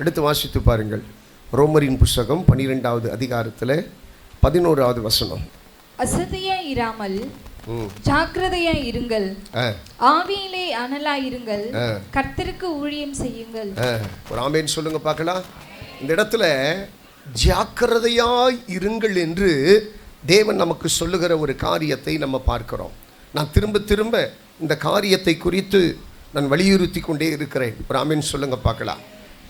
எடுத்து வாசித்து பாருங்கள். ரோமரின் புஸ்தகம் 12வது அதிகாரத்தில் 11வது வசனம். அசதியாய் இராமல் ஜாக்கிரதையாய் இருங்கள், ஆவியிலே அனலாய் இருங்கள், கர்த்தருக்கு ஊழியம் செய்யுங்கள். ஒரு ஆமென் சொல்லுங்க பார்க்கலாம். இந்த இடத்துல ஜாக்கிரதையாய் இருங்கள் என்று தேவன் நமக்கு சொல்லுகிற ஒரு காரியத்தை நம்ம பார்க்கிறோம். நான் திரும்ப திரும்ப இந்த காரியத்தை குறித்து நான் வலியுறுத்தி கொண்டே இருக்கிறேன். ஒரு ஆமென் சொல்லுங்க பார்க்கலாம்.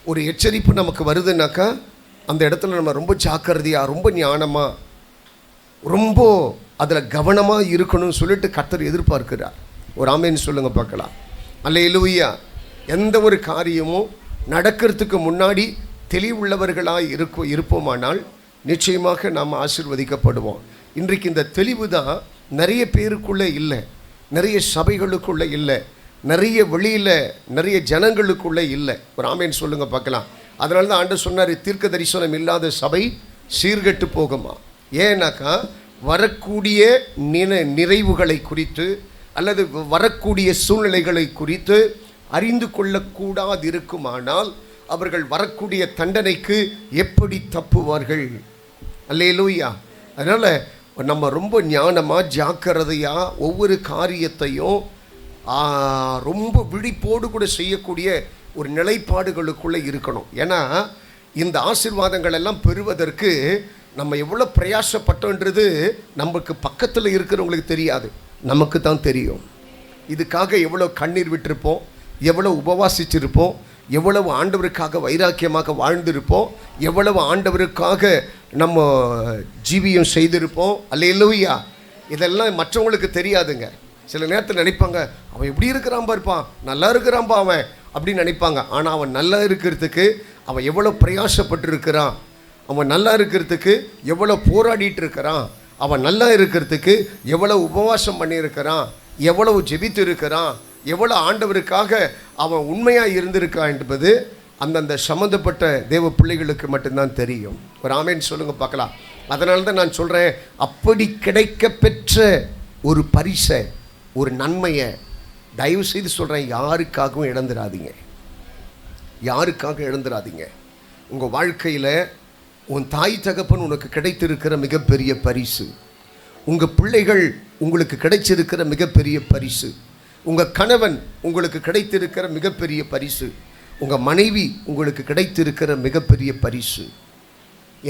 ஒரு எச்சரிப்பு நமக்கு வருதுன்னாக்கா அந்த இடத்துல நம்ம ரொம்ப ஜாக்கிரதையாக, ரொம்ப ஞானமாக, ரொம்ப அதில் கவனமாக இருக்கணும்னு சொல்லிட்டு கர்த்தர் எதிர்பார்க்கிறார். ஒரு ஆமென் சொல்லுங்க பார்க்கலாம். அல்லேலூயா. எந்த ஒரு காரியமும் நடக்கிறதுக்கு முன்னாடி தெளிவுள்ளவர்களாக இருப்போமானால் நிச்சயமாக நாம் ஆசீர்வதிக்கப்படுவோம். இன்றைக்கு இந்த தெளிவு தான் நிறைய பேருக்குள்ளே இல்லை, நிறைய சபைகளுக்குள்ளே இல்லை, நிறைய வெளியில் நிறைய ஜனங்களுக்குள்ளே இல்லை. ஒரு ஆமென் சொல்லுங்க பார்க்கலாம். அதனால தான் ஆண்டவர் சொன்னார், தீர்க்க தரிசனம் இல்லாத சபை சீர்கெட்டு போகுமா. ஏன்னாக்கா வரக்கூடிய நிறைவுகளை குறித்து அல்லது வரக்கூடிய சூழ்நிலைகளை குறித்து அறிந்து கொள்ளக்கூடாது இருக்குமானால் அவர்கள் வரக்கூடிய தண்டனைக்கு எப்படி தப்புவார்கள்? அல்லேலூயா. அதனால் நம்ம ரொம்ப ஞானமாக ஜாக்கிரதையாக ஒவ்வொரு காரியத்தையும் ரொம்ப விழிப்போடு கூட செய்யக்கூடிய ஒரு நிலைப்பாடுகளுக்குள்ளே இருக்கணும். ஏன்னா இந்த ஆசீர்வாதங்கள் எல்லாம் பெறுவதற்கு நம்ம எவ்வளோ பிரயாசப்பட்டோன்றது நமக்கு பக்கத்தில் இருக்கிறவங்களுக்கு தெரியாது, நமக்கு தான் தெரியும். இதுக்காக எவ்வளோ கண்ணீர் விட்டிருப்போம், எவ்வளோ உபவாசிச்சிருப்போம், எவ்வளவு ஆண்டவருக்காக வைராக்கியமாக வாழ்ந்திருப்போம், எவ்வளவு ஆண்டவருக்காக நம்ம ஜீவியம் செய்திருப்போம். அல்லேலூயா. இதெல்லாம் மற்றவங்களுக்கு தெரியாதுங்க. சில நேரத்தில் நினைப்பாங்க, அவன் எப்படி இருக்கிறான் பாருப்பான், நல்லா இருக்கிறான்பா அவன் அப்படின்னு நினைப்பாங்க. ஆனால் அவன் நல்லா இருக்கிறதுக்கு அவன் எவ்வளோ பிரயாசப்பட்டு இருக்கிறான், அவன் நல்லா இருக்கிறதுக்கு எவ்வளோ போராடிட்டு இருக்கிறான், அவன் நல்லா இருக்கிறதுக்கு எவ்வளோ உபவாசம் பண்ணியிருக்கிறான், எவ்வளவு ஜெபித்து இருக்கிறான், எவ்வளோ ஆண்டவருக்காக அவன் உண்மையாக இருந்திருக்கான் என்பது அந்தந்த சம்மந்தப்பட்ட தேவ பிள்ளைகளுக்கு மட்டும்தான் தெரியும். ஒரு ஆமென் சொல்லுங்க பார்க்கலாம். அதனால தான் நான் சொல்கிறேன், அப்படி கிடைக்க பெற்ற ஒரு பரிசை, ஒரு நன்மையை தயவு செய்து சொல்கிறேன், யாருக்காகவும் இழந்துடாதீங்க, யாருக்காக இழந்துடாதீங்க. உங்கள் வாழ்க்கையில் உன் தாய் தகப்பன் உனக்கு கிடைத்திருக்கிற மிகப்பெரிய பரிசு, உங்கள் பிள்ளைகள் உங்களுக்கு கிடைச்சிருக்கிற மிகப்பெரிய பரிசு, உங்கள் கணவன் உங்களுக்கு கிடைத்திருக்கிற மிகப்பெரிய பரிசு, உங்கள் மனைவி உங்களுக்கு கிடைத்திருக்கிற மிகப்பெரிய பரிசு.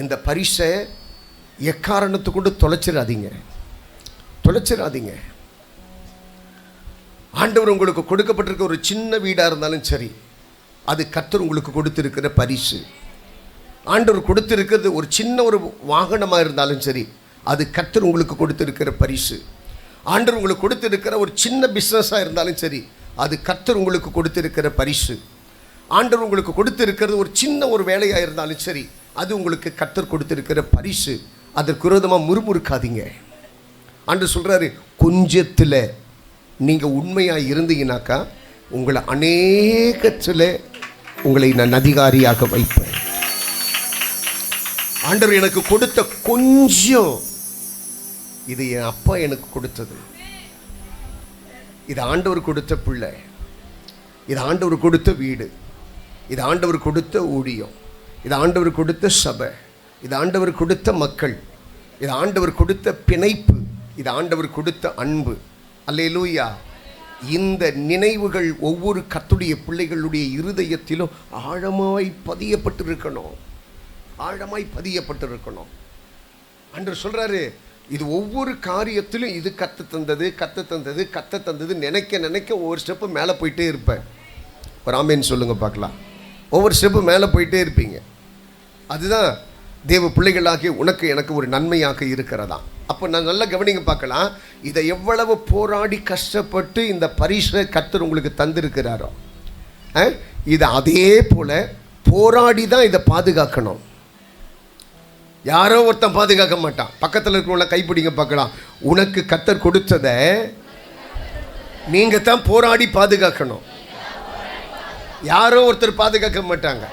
இந்த பரிசை எக்காரணத்தை கொண்டு தொலைச்சிடாதீங்க. ஆண்டவர் உங்களுக்கு கொடுக்கப்பட்டிருக்க ஒரு சின்ன வீடாக இருந்தாலும் சரி, அது கர்த்தர் உங்களுக்கு கொடுத்திருக்கிற பரிசு. ஆண்டவர் கொடுத்திருக்கிறது ஒரு சின்ன ஒரு வாகனமாக இருந்தாலும் சரி, அது கர்த்தர் உங்களுக்கு கொடுத்திருக்கிற பரிசு. ஆண்டவர் உங்களுக்கு கொடுத்திருக்கிற ஒரு சின்ன பிஸ்னஸாக இருந்தாலும் சரி, அது கர்த்தர் உங்களுக்கு கொடுத்திருக்கிற பரிசு. ஆண்டவர் உங்களுக்கு கொடுத்திருக்கிறது ஒரு சின்ன ஒரு வேலையாக இருந்தாலும் சரி, அது உங்களுக்கு கர்த்தர் கொடுத்திருக்கிற பரிசு. அதற்கு விரோதமாக முறுமுறுக்காதீங்க. ஆண்டவர் சொல்கிறாரு, கொஞ்சத்தில் நீங்கள் உண்மையாக இருந்தீங்கன்னாக்கா உங்களை அநேகத்தில் உங்களை நான் அதிகாரியாக வைப்பேன். ஆண்டவர் எனக்கு கொடுத்த கொஞ்சம், இது என் அப்பா எனக்கு கொடுத்தது, இது ஆண்டவர் கொடுத்த பிள்ளை, இது ஆண்டவர் கொடுத்த வீடு, இது ஆண்டவர் கொடுத்த ஊழியம், இது ஆண்டவர் கொடுத்த சபை, இது ஆண்டவர் கொடுத்த மக்கள், இது ஆண்டவர் கொடுத்த பிணைப்பு, இது ஆண்டவர் கொடுத்த அன்பு. அல்லேலூயா. இந்த நினைவுகள் ஒவ்வொரு கர்த்தருடைய பிள்ளைகளுடைய இருதயத்திலும் ஆழமாய் பதியப்பட்டிருக்கணும், ஆழமாய் பதியப்பட்டிருக்கணும். ஆண்டவர் சொல்கிறாரு, இது ஒவ்வொரு காரியத்திலும் இது கற்று தந்தது நினைக்க ஒவ்வொரு ஸ்டெப்பு மேலே போயிட்டே இருப்பேன். ஒரு ஆமென் சொல்லுங்க பார்க்கலாம். ஒவ்வொரு ஸ்டெப்பு மேலே போயிட்டே இருப்பீங்க. அதுதான் தேவ பிள்ளைகளாகிய உனக்கு எனக்கு ஒரு நன்மையாக இருக்கிறதா. அப்போ நான் நல்லா கவனிங்க பார்க்கலாம். இதை எவ்வளவு போராடி கஷ்டப்பட்டு இந்த பரிசை கர்த்தர் உங்களுக்கு தந்திருக்கிறாரோ, இதை அதே போல் போராடி தான் இதை பாதுகாக்கணும். யாரோ ஒருத்தன் பாதுகாக்க மாட்டான். பக்கத்தில் இருக்கிறவங்கள கைப்பிடிங்க பார்க்கலாம். உனக்கு கர்த்தர் கொடுத்ததை நீங்கள் தான் போராடி பாதுகாக்கணும். யாரோ ஒருத்தர் பாதுகாக்க மாட்டாங்க,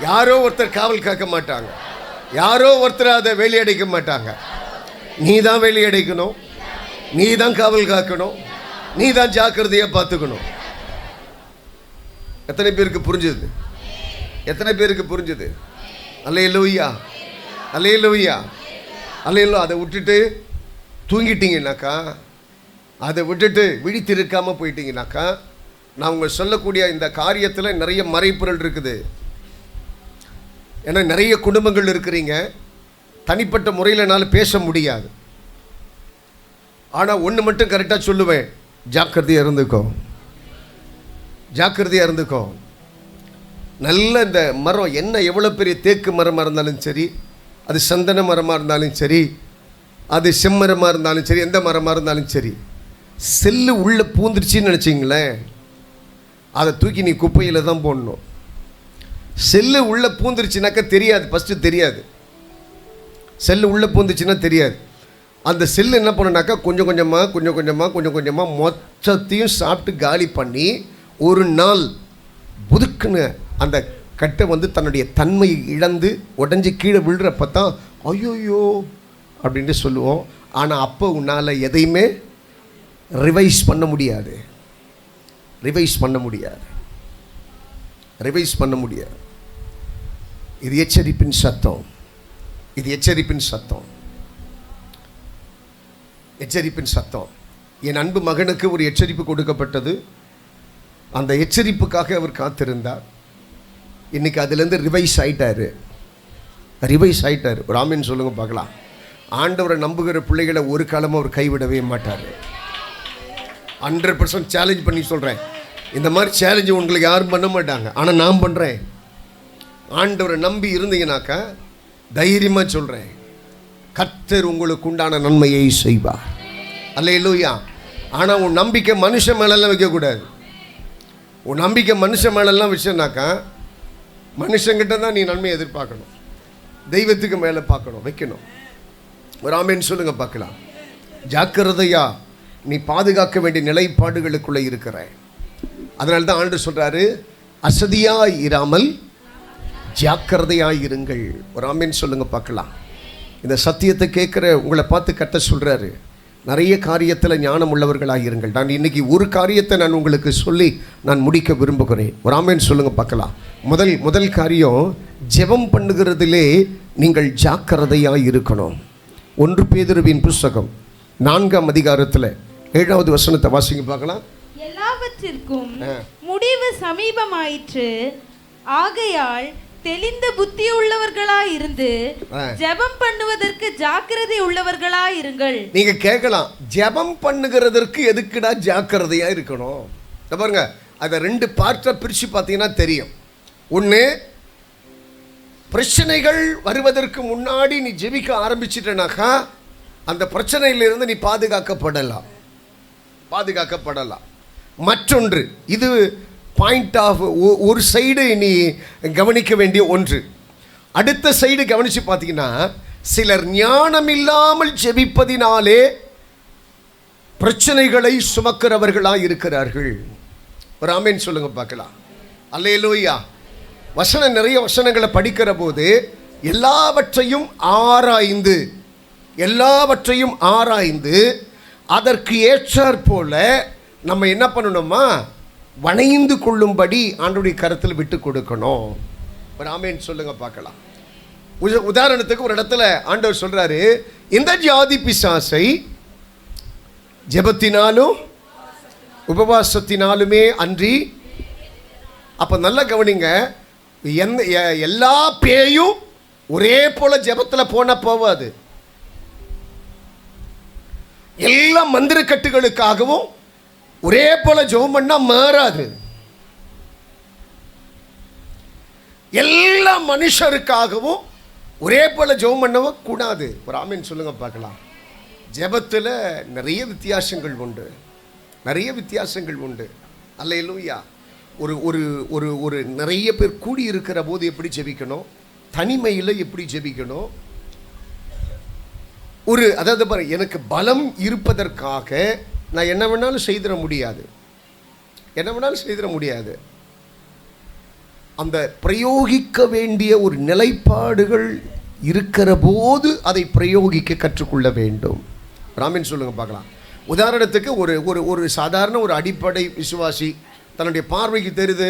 யாரோ ஒருத்தர் காவல் காக்க மாட்டாங்க, யாரோ ஒருத்தர் அதை வெளியடைக்க மாட்டாங்க. நீ தான் வெளியடைக்கணும், நீ தான் காவல் காக்கணும், நீ தான் ஜாக்கிரதையாக பார்த்துக்கணும். எத்தனை பேருக்கு புரிஞ்சது? எத்தனை பேருக்கு புரிஞ்சுது? அல்லேலூயா, அல்லேலூயா, அல்லேலூயா. அதை விட்டுட்டு தூங்கிட்டீங்கன்னாக்கா, அதை விட்டுட்டு விழித்திருக்காமல் போயிட்டீங்கன்னாக்கா, நான் உங்கள் சொல்லக்கூடிய இந்த காரியத்தில் நிறைய மறைப்பொருள் இருக்குது. ஏன்னா நிறைய குடும்பங்கள் இருக்கிறீங்க, தனிப்பட்ட முறையில் என்னால் பேச முடியாது. ஆனால் ஒன்று மட்டும் கரெக்டாக சொல்லுவேன், ஜாக்கிரதையாக இருந்துக்கோ, ஜாக்கிரதையாக இருந்துக்கோ. நல்ல இந்த மரம் என்ன எவ்வளோ பெரிய தேக்கு மரமாக இருந்தாலும் சரி, அது சந்தன மரமாக இருந்தாலும் சரி, அது செம்மரமாக இருந்தாலும் சரி, எந்த மரமாக இருந்தாலும் சரி, செல்லு உள்ளே பூந்துருச்சின்னு நினச்சிங்களேன், அதை தூக்கி நீ குப்பையில் தான் போடணும். செல்லு உள்ளே பூந்துருச்சுனாக்கா தெரியாது, ஃபஸ்ட்டு தெரியாது. செல்லு உள்ளே பூந்துச்சுன்னா தெரியாது. அந்த செல்லு என்ன பண்ணுனாக்கா கொஞ்சம் கொஞ்சமாக மொத்தத்தையும் சாப்பிட்டு காலி பண்ணி ஒரு நாள் புதுக்குன்னு அந்த கட்டை வந்து தன்னுடைய தன்மையை இழந்து உடஞ்சி கீழே விழுறப்ப தான் ஐயோயோ அப்படின்ட்டு சொல்லுவோம். ஆனால் அப்போ உன்னால் எதையுமே ரிவைஸ் பண்ண முடியாது, ரிவைஸ் பண்ண முடியாது, ரிவைஸ் பண்ண முடியாது. இது எச்சரிப்பின் சத்தம், இது எச்சரிப்பின் சத்தம், எச்சரிப்பின் சத்தம். என் அன்பு மகனுக்கு ஒரு எச்சரிப்பு கொடுக்கப்பட்டது. அந்த எச்சரிப்புக்காக அவர் காத்திருந்தார். இன்னைக்கு அதுலேருந்து ரிவைஸ் ஆயிட்டாரு, ரிவைஸ் ஆயிட்டார். ஒரு ஆமீன் சொல்லுங்க பார்க்கலாம். ஆண்டவரை நம்புகிற பிள்ளைகளை ஒரு காலமும் அவர் கைவிடவே மாட்டார். 100% சேலஞ்ச் பண்ணி சொல்கிறேன். இந்த மாதிரி சேலஞ்சு உங்களுக்கு யாரும் பண்ண மாட்டாங்க, ஆனால் நான் பண்ணுறேன். ஆண்டவரை நம்பி இருந்தீங்கன்னாக்கா தைரியமாக சொல்கிறேன், கர்த்தர் உங்களுக்கு உண்டான நன்மையை செய்வார். அல்லேலூயா. ஆனால் உன் நம்பிக்கை மனுஷன் மேலெல்லாம் வைக்கக்கூடாது. உன் நம்பிக்கை மனுஷன் மேலெல்லாம் வச்சனாக்கா மனுஷங்கிட்ட தான் நீ நன்மையை எதிர்பார்க்கணும், தெய்வத்துக்கு மேலே பார்க்கணும், வைக்கணும். ஒரு ஆமேன்னு சொல்லுங்கள் பார்க்கலாம். ஜாக்கிரதையா நீ பாதுகாக்க வேண்டிய நிலைப்பாடுகளுக்குள்ளே இருக்கிற. அதனால தான் ஆண்டவர் சொல்கிறாரு, அசதியாய் இராமல் ஜாக்கிரதையாய் இருங்கள். ஒரு ஆமேன்னு சொல்லுங்கள் பார்க்கலாம். இந்த சத்தியத்தை கேட்குற உங்களை பார்த்து கட்ட சொல்கிறாரு, நிறைய காரியத்தில் ஞானம் உள்ளவர்களாக இருங்கள். நான் இன்றைக்கி ஒரு காரியத்தை நான் உங்களுக்கு சொல்லி நான் முடிக்க விரும்புகிறேன். ஒரு ஆமேன்னு சொல்லுங்கள் பார்க்கலாம். முதல் காரியம், ஜெபம் பண்ணுகிறதிலே நீங்கள் ஜாக்கிரதையாக இருக்கணும். 1 பேதுருவின் புஸ்தகம் 4ஆம் அதிகாரத்தில் 7வது வசனத்தை வாசிங்க பார்க்கலாம். எல்லாவற்றிற்கும் முடிவு சமீபமாயிற்று, ஆகையால் தெளிந்த புத்தி உள்ளவர்களாய் இருந்து ஜெபம் பண்ணுவதற்கு ஜாக்கிரதை உள்ளவர்களாய் இருங்கள். நீங்க கேட்கலாம், ஜெபம் பண்ணுகிறதற்கு எதுக்குடா ஜாக்கிரதையா இருக்கணும்? பாருங்க, அதை 2 பார்ட்டா பிரிச்சு பார்த்தீங்கன்னா தெரியும். ஒன்று, பிரச்சனைகள் வருவதற்கு முன்னாடி நீ ஜெபிக்க ஆரம்பிச்சிட்டனாக்கா அந்த பிரச்சனையிலிருந்து நீ பாதுகாக்கப்படலாம். மற்றொன்று, இது பாயிண்ட் ஆஃப் ஒரு சைடு நீ கவனிக்க வேண்டிய ஒன்று. அடுத்த சைடு கவனித்து பார்த்தீங்கன்னா, சிலர் ஞானம் இல்லாமல் ஜெபிப்பதினாலே பிரச்சனைகளை சுமக்கிறவர்களாக இருக்கிறார்கள். ஒரு ஆமேன் சொல்லுங்க பார்க்கலாம். அல்லேலூயா. நிறைய வசனங்களை படிக்கிற போது எல்லாவற்றையும் ஆராய்ந்து அதற்கு ஏற்றாற் போல நம்ம என்ன பண்ணணுமா, வணைந்து கொள்ளும்படி ஆண்டவருடைய கருத்தில் விட்டு கொடுக்கணும். ஒரு ஆமேன் சொல்லுங்க பார்க்கலாம். உதாரணத்துக்கு ஒரு இடத்துல ஆண்டவர் சொல்றாரு, இந்த ஜாதி பிசாசை ஜெபத்தினாலும் உபவாசத்தினாலுமே அன்றி. அப்ப நல்லா கவனிங்க, எல்லா பேயும் ஒரே போல ஜெபத்தில் போவாது. எல்லா மந்திர கட்டுகளுக்காகவும் ஒரே போல ஜெபம் பண்ணா மாறாது. எல்லா மனுஷருக்காகவும் ஒரே போல ஜெபம் பண்ணவும் கூடாது. ஒரு ஆமீன் சொல்லுங்க பார்க்கலாம். ஜெபத்தில் நிறைய வித்தியாசங்கள் உண்டு. அல்லேலூயா. ஒரு ஒரு ஒரு ஒரு நிறைய பேர் கூடி இருக்கிற போது எப்படி ஜெபிக்கணும், தனிமையில் எப்படி ஜெபிக்கணும். அதாவது பாரு, எனக்கு பலம் இருப்பதற்காக நான் என்ன வேணாலும் செய்திட முடியாது. அந்த பிரயோகிக்க வேண்டிய ஒரு நிலைப்பாடுகள் இருக்கிற போது அதை பிரயோகிக்க கற்றுக்கொள்ள வேண்டும். ராமன் சொல்லுங்க பார்க்கலாம். உதாரணத்துக்கு ஒரு ஒரு ஒரு சாதாரண ஒரு அடிப்படை விசுவாசி, தன்னுடைய பார்வைக்கு தெரியுது,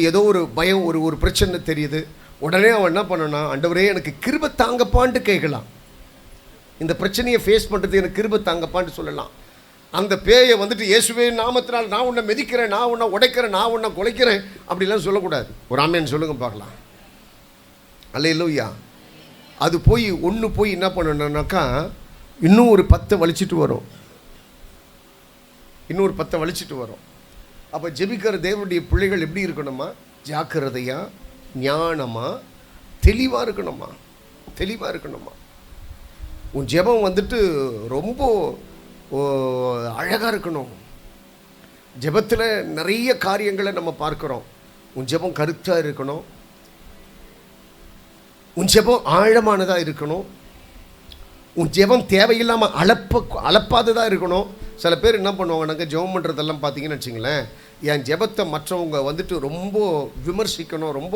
ஏதோ ஒரு பயம், ஒரு பிரச்சனை தெரியுது. உடனே அவன் என்ன பண்ணனா, ஆண்டவரே எனக்கு கிருபை தாங்கப்பான்ட்டு கேட்கலாம். இந்த பிரச்சனையை ஃபேஸ் பண்ணுறது எனக்கு கிருபை தாங்கப்பான்ட்டு சொல்லலாம். அந்த பேயை வந்துட்டு இயேசுவே நாமத்தினால் நான் உன்னை மிதிக்கிறேன், நான் உன்னை உடைக்கிறேன், நான் உன்னை குலைக்கிறேன் அப்படிலாம் சொல்லக்கூடாது. ஒரு ஆமேன்னு சொல்லுங்க பார்க்கலாம். அல்லேலூயா. அது போய் என்ன பண்ணணுன்னாக்கா இன்னும் ஒரு 10 வலிச்சிட்டு வரும், இன்னொரு 10 வலிச்சிட்டு வரும். அப்போ ஜெபிக்கிற தேவனுடைய பிள்ளைகள் எப்படி இருக்கணுமா? ஜாக்கிரதையா, ஞானமா, தெளிவாக இருக்கணுமா, தெளிவாக இருக்கணுமா. உன் ஜெபம் வந்துட்டு ரொம்ப அழகாக இருக்கணும். ஜெபத்தில் நிறைய காரியங்களை நம்ம பார்க்குறோம். உன் ஜெபம் கருத்தாக இருக்கணும், உன் ஜெபம் ஆழமானதாக இருக்கணும், உன் ஜெபம் தேவையில்லாமல் அளப்பாததாக இருக்கணும். சில பேர் என்ன பண்ணுவாங்கன்னாக்க ஜெபம் பண்ணுறதெல்லாம் பார்த்தீங்கன்னு வச்சுங்களேன், என் ஜெபத்தை மற்றவங்க வந்துட்டு ரொம்ப விமர்சிக்கணும், ரொம்ப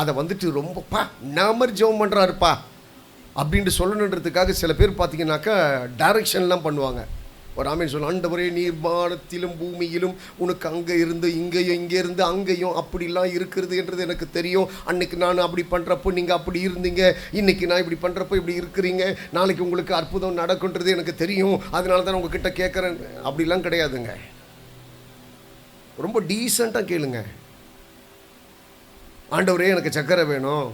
அதை வந்துட்டு ரொம்பப்பா நான் மாதிரி ஜெபம் பண்ணுறாருப்பா அப்படின்ட்டு சொல்லணுன்றதுக்காக சில பேர் பார்த்தீங்கன்னாக்கா டைரக்ஷன்லாம் பண்ணுவாங்க. ஒரு ஆமீன் சொல்ல, ஆண்டவரே நீர் வானத்திலும் பூமியிலும் உனக்கு அங்கே இருந்து இங்கேயும், இங்கே இருந்து அங்கேயும் அப்படிலாம் இருக்கிறது என்றது எனக்கு தெரியும். அன்னைக்கு நான் அப்படி பண்ணுறப்போ நீங்கள் அப்படி இருந்தீங்க, இன்றைக்கி நான் இப்படி பண்ணுறப்போ இப்படி இருக்கிறீங்க, நாளைக்கு உங்களுக்கு அற்புதம் நடக்குன்றது எனக்கு தெரியும், அதனால தான் உங்ககிட்ட கேட்குறேன். அப்படிலாம் கிடையாதுங்க. ரொம்ப டீசெண்டாக கேளுங்க. ஆண்டவரே எனக்கு சக்கரை வேணும்,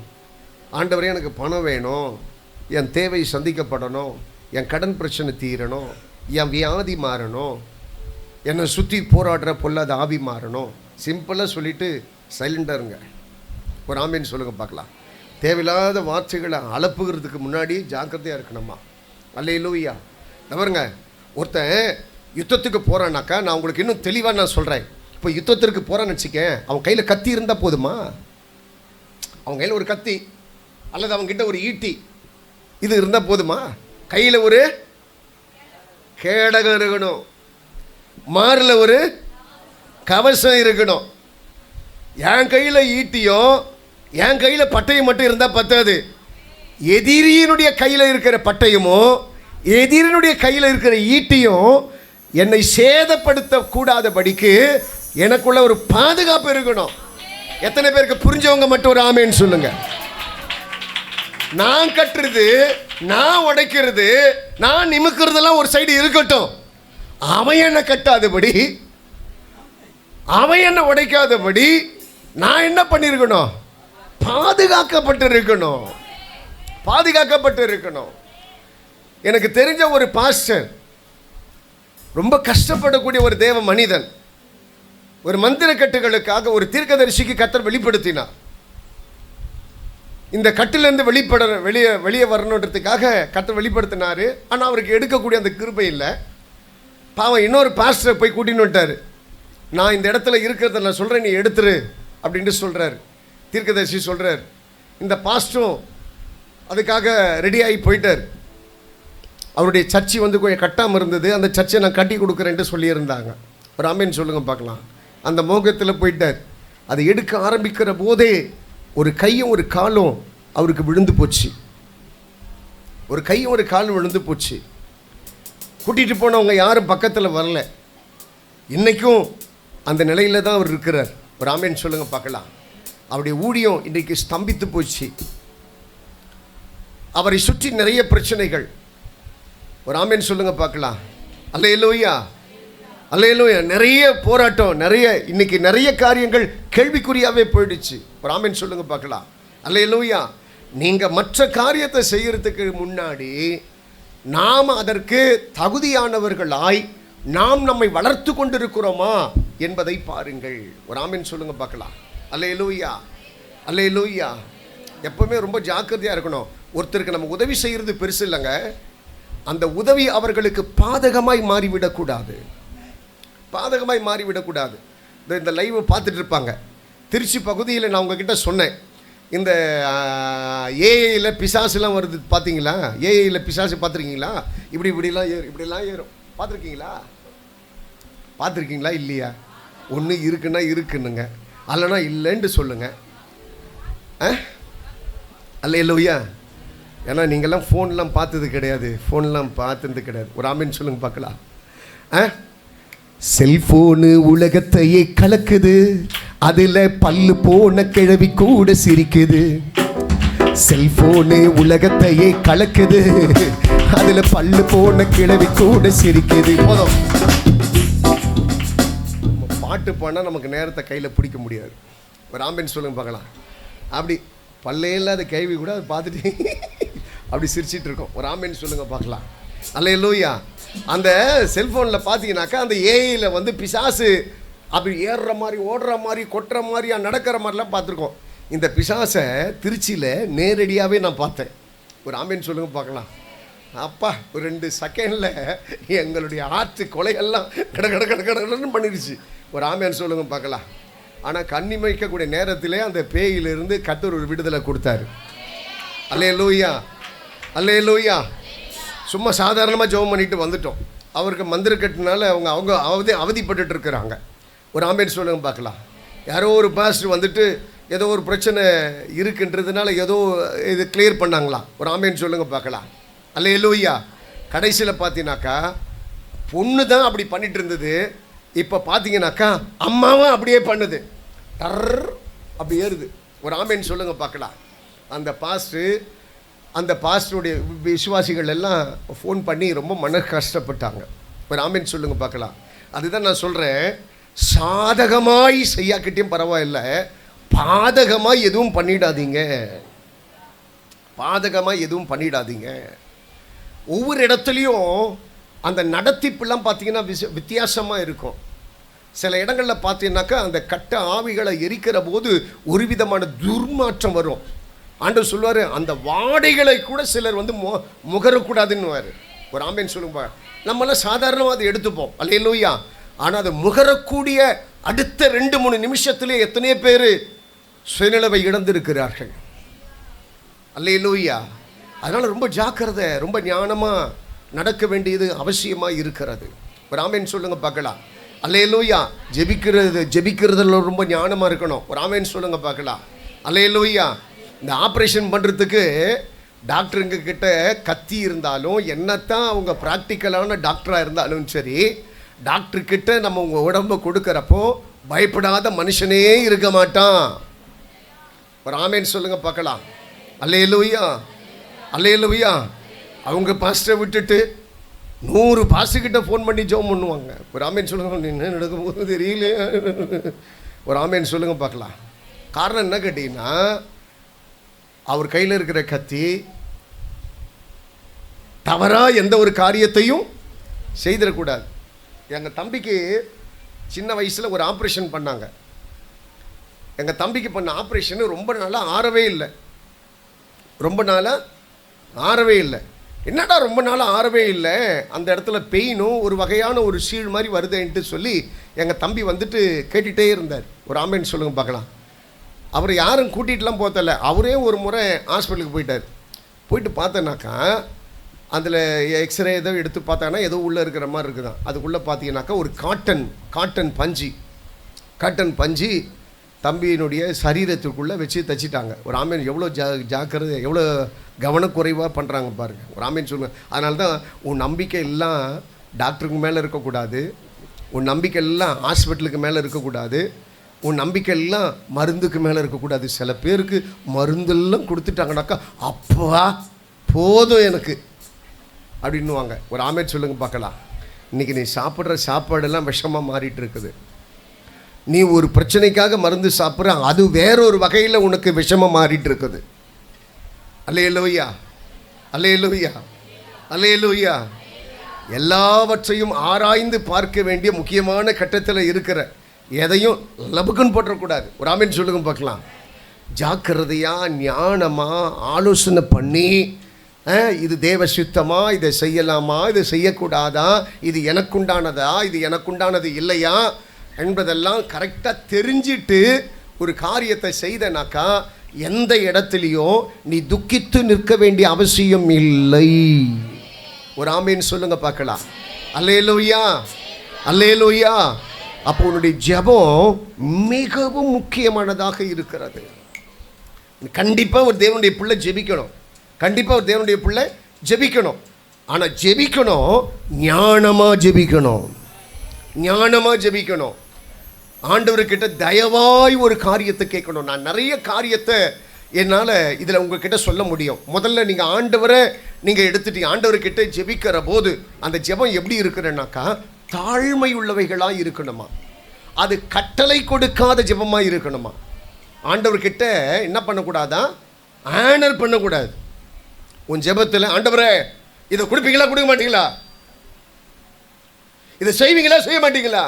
ஆண்டவரே எனக்கு பணம் வேணும், என் தேவை சந்திக்கப்படணும், என் கடன் பிரச்சனை தீரணும், என் வியாதி மாறணும், என்னை சுற்றி போராடுற பொல்லாத ஆவி மாறணும். சிம்பிளாக சொல்லிவிட்டு சைலண்டாக இருங்க. ஒரு ஆமீன் சொல்லுங்கள் பார்க்கலாம். தேவையில்லாத வார்த்தைகளை அலப்புகிறதுக்கு முன்னாடி ஜாக்கிரதையாக இருக்கணுமா. அல்லேலூயா. பாருங்க, ஒருத்தன் யுத்தத்துக்கு போகிறான்னாக்கா நான் உங்களுக்கு இன்னும் தெளிவாக நான் சொல்கிறேன். இப்போ யுத்தத்திற்கு போகிறான்னு வச்சுக்கேன், அவன் கையில் கத்தி இருந்தால் போதுமா? அவன் கையில் ஒரு கத்தி அல்லது அவங்ககிட்ட ஒரு ஈட்டி இது இருந்தால் போதுமா? கையில் ஒரு கேடகம் இருக்கணும், மாரில் ஒரு கவசம் இருக்கணும். என் கையில் ஈட்டியும் என் கையில் பட்டயம் மட்டும் இருந்தால் பத்தாது. எதிரியினுடைய கையில் இருக்கிற பட்டயமோ எதிரினுடைய கையில் இருக்கிற ஈட்டியும் என்னை சேதப்படுத்த கூடாதபடிக்கு எனக்குள்ள ஒரு பாதுகாப்பு இருக்கணும். எத்தனை பேருக்கு புரிஞ்சவங்க மட்டும் ஒரு ஆமேன்னு சொல்லுங்க. நான் கட்டுறது, நான் உடைக்கிறது, நான் நிமிக்கிறதெல்லாம் ஒரு சைடு இருக்கட்டும். அவன் என்ன கட்டாதபடி, அவன் என்ன உடைக்காதபடி நான் என்ன பண்ணியிருக்கணும்? பாதுகாக்கப்பட்டு இருக்கணும், பாதுகாக்கப்பட்டு இருக்கணும். எனக்கு தெரிஞ்ச ஒரு பாஸ்டர், ரொம்ப கஷ்டப்படக்கூடிய ஒரு தேவ மனிதன், ஒரு மந்திர கட்டுகளுக்காக ஒரு தீர்க்கதரிசிக்கு கர்த்தர் வெளிப்படுத்தினார். இந்த கட்டிலிருந்து வெளியே வரணுன்றதுக்காக கர்த்தர் வெளிப்படுத்தினார். ஆனால் அவருக்கு எடுக்கக்கூடிய அந்த கிருபை இல்லை. பாவம் இன்னொரு பாஸ்டரை போய் கூட்டின்னு விட்டார். நான் இந்த இடத்துல இருக்கிறத நான் சொல்கிறேன், நீ எடுத்துரு அப்படின்ட்டு சொல்கிறார். தீர்க்கதரிசி சொல்கிறார். இந்த பாஸ்டரும் அதுக்காக ரெடியாகி போயிட்டார். அவருடைய சர்ச்சை வந்து கொஞ்சம் கட்டாமல் இருந்தது. அந்த சர்ச்சை நான் கட்டி கொடுக்குறேன்ட்டு சொல்லியிருந்தாங்க. ஒரு ஆமீன் சொல்லுங்கள் பார்க்கலாம். அந்த மோகத்தில் போயிட்டார். அதை எடுக்க ஆரம்பிக்கிற போதே ஒரு கையும் ஒரு காலும் அவருக்கு விழுந்து போச்சு. ஒரு கையும் ஒரு காலும் விழுந்து போச்சு. கூட்டிகிட்டு போனவங்க யாரும் பக்கத்தில் வரல. இன்றைக்கும் அந்த நிலையில் தான் அவர் இருக்கிறார். ஒரு ஆமீன் சொல்லுங்கள் பார்க்கலாம். அவருடைய ஊழியம் இன்றைக்கு ஸ்தம்பித்து போச்சு. அவரை சுற்றி நிறைய பிரச்சனைகள். ஒரு ஆமீன் சொல்லுங்கள் பார்க்கலாம். அல்லேலூயா, அல்லேலூயா. நிறைய போராட்டம், இன்னைக்கு நிறைய காரியங்கள் கேள்விக்குறியாகவே போயிடுச்சு. ஒரு ஆமீன் சொல்லுங்கள் பார்க்கலாம். அல்லேலூயா. நீங்கள் மற்ற காரியத்தை செய்கிறதுக்கு முன்னாடி நாம் அதற்கு தகுதியானவர்களாய் நாம் நம்மை வளர்த்து கொண்டிருக்கிறோமா என்பதை பாருங்கள். ஒரு ஆமீன் சொல்லுங்கள் பார்க்கலாம். அல்லேலூயா, அல்லேலூயா. எப்பவுமே ரொம்ப ஜாக்கிரதையாக இருக்கணும். ஒருத்தருக்கு நம்ம உதவி செய்கிறது பெருசு இல்லைங்க, அந்த உதவி அவர்களுக்கு பாதகமாய் மாறிவிடக்கூடாது, பாதகமாய் மாறிவிடக்கூடாது. இந்த லைவை பார்த்துட்டு இருப்பாங்க. திருச்சி பகுதியில் நான் உங்ககிட்ட சொன்னேன், இந்த ஏஐயில் பிசாசுலாம் வருது பார்த்தீங்களா? ஏஐயில் பிசாசு பார்த்துருக்கீங்களா? இப்படிலாம் ஏறும் பார்த்துருக்கீங்களா இல்லையா? ஒன்று இருக்குன்னா இருக்குன்னுங்க, அல்லனா இல்லைன்னு சொல்லுங்கள். அல்லேலூயா. ஏன்னா நீங்கள்லாம் ஃபோன்லாம் பார்த்தது கிடையாது, ஃபோன்லாம் பார்த்தது கிடையாது. ஒரு ஆமீன் சொல்லுங்கள் பார்க்கலாம். செல்ஃபோனு உலகத்தையே கலக்குது, அதுல பல்லு போன கிழவி கூட சிரிக்குது. செல்போனு உலகத்தையே கலக்குது. அதுல பல்லு போன கிழவி கூட சிரிக்குது. போதும். பாட்டு பாடினா நமக்கு நேரத்தை கையில் பிடிக்க முடியாது. ஒரு ஆம்பேன் சொல்லுங்க பார்க்கலாம். அப்படி பல்லே இல்லாத கேள்வி கூட அதை பார்த்துட்டு அப்படி சிரிச்சிட்டு இருக்கோம். ஒரு ஆம்பேன் சொல்லுங்க பார்க்கலாம். அல்லேலூயா. அந்த செல்ஃபோனில் பார்த்தீங்கன்னாக்கா அந்த ஏஐயில் வந்து பிசாசு அப்படி ஏறுற மாதிரி, ஓடுற மாதிரி, கொட்டுற மாதிரியா, நடக்கிற மாதிரிலாம் பார்த்துருக்கோம். இந்த பிசாசை திருச்சியில் நேரடியாகவே நான் பார்த்தேன். ஒரு ஆம்பேன் சொல்லுங்க பார்க்கலாம். அப்பா ஒரு 2 செகண்டில் எங்களுடைய ஆற்று கொலைகள்லாம் கடன்னு பண்ணிடுச்சு. ஒரு ஆம்பேன் சொல்லுங்க பார்க்கலாம். ஆனால் கண்ணிமைக்கக்கூடிய நேரத்திலே அந்த பேயிலிருந்து கர்த்தர் ஒரு விடுதலை கொடுத்தாரு. அல்லேலூயா, அல்லேலூயா. சும்மா சாதாரணமாக ஜெபம் பண்ணிட்டு வந்துட்டோம். அவருக்கு மந்திரக்கட்டுனால அவங்க அவதிப்பட்டு இருக்கிறாங்க. ஒரு ஆம்பேன் சொல்லுங்க பார்க்கலாம். யாரோ ஒரு பாஸ்டர் வந்துட்டு ஏதோ ஒரு பிரச்சனை இருக்குன்றதுனால ஏதோ இது கிளியர் பண்ணாங்களா? ஒரு ஆம்பேன் சொல்லுங்க பார்க்கலாம். அல்லேலூயா. கடைசியில் பார்த்தீங்கன்னாக்கா பொண்ணு தான் அப்படி பண்ணிட்டு இருந்தது. இப்போ பார்த்தீங்கன்னாக்கா அம்மாவும் அப்படியே பண்ணுது. அப்படி ஏறுது. ஒரு ஆம்பேன் சொல்லுங்க பார்க்கலாம். அந்த பாஸ்டருடைய விசுவாசிகள் எல்லாம் ஃபோன் பண்ணி ரொம்ப மன கஷ்டப்பட்டாங்க. ஒரு ஆம்பேன் சொல்லுங்க பார்க்கலாம். அதுதான் நான் சொல்கிறேன். சாதகமாய் செய்யாக்கிட்டையும் பரவாயில்லை, பாதகமாக எதுவும் பண்ணிடாதீங்க. பாதகமாக எதுவும் பண்ணிடாதீங்க. ஒவ்வொரு இடத்துலையும் அந்த நடத்திப்புலாம் பார்த்தீங்கன்னா வித்தியாசமாக இருக்கும். சில இடங்களில் பார்த்தீங்கன்னாக்கா அந்த கட்ட ஆவிகளை எரிக்கிற போது ஒரு விதமான துர்மாற்றம் வரும். ஆண்டவர் சொல்லுவார், அந்த வாடைகளை கூட சிலர் வந்து முகரக்கூடாதுன்னுவார். ஒரு ஆம்பேன் சொல்லுங்க. நம்மளாம் சாதாரணமாக அதை எடுத்துப்போம். அல்லேலூயா. ஆனால் அதை முகரக்கூடிய அடுத்த 2-3 நிமிஷத்துலேயே எத்தனையோ பேர் சுயநிலவை இழந்திருக்கிறார்கள். அல்லேலூயா. அதனால் ரொம்ப ஜாக்கிரதை, ரொம்ப ஞானமாக நடக்க வேண்டியது அவசியமாக இருக்கிறது. ஒரு ஆமேன் சொல்லுங்க பார்க்கலாம். அல்லேலூயா. ஜெபிக்கிறதுல ரொம்ப ஞானமாக இருக்கணும். ஒரு ஆமேன் சொல்லுங்க பார்க்கலாம். அல்லேலூயா. இந்த ஆப்ரேஷன் பண்ணுறதுக்கு டாக்டருங்க கிட்ட கத்தி இருந்தாலும், என்னத்தான் அவங்க ப்ராக்டிக்கலான டாக்டராக இருந்தாலும் சரி, டாக்டர்கிட்ட நம்ம உங்கள் உடம்பை கொடுக்குறப்போ பயப்படாத மனுஷனே இருக்க மாட்டான். ஒரு ஆமேன் சொல்லுங்க பார்க்கலாம். அல்லேலூயா, அல்லேலூயா. அவங்க பாஸ்டரை விட்டுட்டு 100 பாஸ்டர்கிட்ட ஃபோன் பண்ணி ஜெபம் பண்ணுவாங்க. ஒரு ஆமேன் சொல்லுங்க. என்ன நடக்கும்போது தெரியல. ஒரு ஆமேன் சொல்லுங்க பார்க்கலாம். காரணம் என்ன கேட்டிங்கன்னா, அவர் கையில் இருக்கிற கத்தி தவறாக எந்த ஒரு காரியத்தையும் செய்திடக்கூடாது. எங்கள் தம்பிக்கு சின்ன வயசில் ஒரு ஆப்ரேஷன் பண்ணாங்க. எங்கள் தம்பிக்கு பண்ண ஆப்ரேஷனு ரொம்ப நாளாக ஆறவே இல்லை. ரொம்ப நாளாக ஆறவே இல்லை. என்னடா ரொம்ப நாளாக ஆறவே இல்லை, அந்த இடத்துல பெயினும் ஒரு வகையான ஒரு சீழ் மாதிரி வருதுன்ட்டு சொல்லி எங்கள் தம்பி வந்துட்டு கேட்டுகிட்டே இருந்தார். ஒரு ஆம்பேன் சொல்லுங்க பார்க்கலாம். அவர் யாரும் கூட்டிகிட்டுலாம் போத்தல, அவரே ஒரு முறை ஹாஸ்பிட்டலுக்கு போயிட்டார். போயிட்டு பார்த்தேன்னாக்கா அதில் எக்ஸ்ரே ஏதோ எடுத்து பார்த்தாங்கன்னா ஏதோ உள்ளே இருக்கிற மாதிரி இருக்குதான். அதுக்குள்ளே பார்த்தீங்கன்னாக்கா ஒரு காட்டன் பஞ்சு தம்பியினுடைய சரீரத்துக்குள்ளே வச்சு தச்சிட்டாங்க. ஒரு ஆமேன் எவ்வளோ ஜாக்கிரதை, எவ்வளோ கவனக்குறைவாக பண்ணுறாங்க பாருங்கள். ஒரு ஆமேன் சொல்லுங்கள். அதனால தான் உன் நம்பிக்கை எல்லாம் டாக்டருக்கு மேலே இருக்கக்கூடாது, உன் நம்பிக்கை எல்லாம் ஹாஸ்பிட்டலுக்கு மேலே இருக்கக்கூடாது, உன் நம்பிக்கை எல்லாம் மருந்துக்கு மேலே இருக்கக்கூடாது. சில பேருக்கு மருந்தெல்லாம் கொடுத்துட்டாங்கனாக்கா அப்பா போதும் எனக்கு அப்படின்னுவாங்க. ஒரு ஆமேன் சொல்லுங்க பார்க்கலாம். இன்றைக்கி நீ சாப்பிட்ற சாப்பாடெல்லாம் விஷமாக மாறிட்டு இருக்குது. நீ ஒரு பிரச்சனைக்காக மருந்து சாப்பிட்ற, அது வேறொரு வகையில் உனக்கு விஷமாக மாறிட்டு இருக்குது. அல்லேலூயா, அல்லேலூயா, அல்லேலூயா. எல்லாவற்றையும் ஆராய்ந்து பார்க்க வேண்டிய முக்கியமான கட்டத்தில் இருக்கிற எதையும் லபுக்குன்னு போட்டுறக்கூடாது. ஒரு ஆமேன் சொல்லுங்க பார்க்கலாம். ஜாக்கிரதையாக ஞானமாக ஆலோசனை பண்ணி, இது தேவ சித்தமா, இதை செய்யலாமா, இதை செய்யக்கூடாதா, இது எனக்குண்டானதா, இது எனக்குண்டானது இல்லையா என்பதெல்லாம் கரெக்டாக தெரிஞ்சிட்டு ஒரு காரியத்தை செய்தனாக்கா எந்த இடத்துலையும் நீ துக்கித்து நிற்க வேண்டிய அவசியம் இல்லை. ஒரு ஆமேன் சொல்லுங்க பார்க்கலாம். அல்லேலூயா, அல்லேலூயா. அப்போ உன்னுடைய ஜெபம் மிகவும் முக்கியமானதாக இருக்கிறது. கண்டிப்பாக ஒரு தேவனுடைய பிள்ளை ஜெபிக்கணும். கண்டிப்பாக ஒரு தேவனுடைய பிள்ளை ஜெபிக்கணும். ஆனால் ஜெபிக்கணும், ஞானமாக ஜெபிக்கணும், ஞானமாக ஜெபிக்கணும். ஆண்டவர்கிட்ட தயவாய் ஒரு காரியத்தை கேட்கணும். நான் நிறைய காரியத்தை என்னால் இதில் உங்ககிட்ட சொல்ல முடியும். முதல்ல நீங்கள் ஆண்டவரை நீங்கள் எடுத்துட்டீங்க. ஆண்டவர்கிட்ட ஜெபிக்கிற போது அந்த ஜெபம் எப்படி இருக்குறேன்னாக்கா, தாழ்மை உள்ளவைகளாக இருக்கணுமா, அது கட்டளை கொடுக்காத ஜெபமாக இருக்கணுமா. ஆண்டவர்கிட்ட என்ன பண்ணக்கூடாதா, ஆனர் பண்ணக்கூடாது. உன் ஜெபத்தில் ஆண்டவரே இதை கொடுப்பீங்களா கொடுக்க மாட்டீங்களா, இதை செய்வீங்களா செய்ய மாட்டீங்களா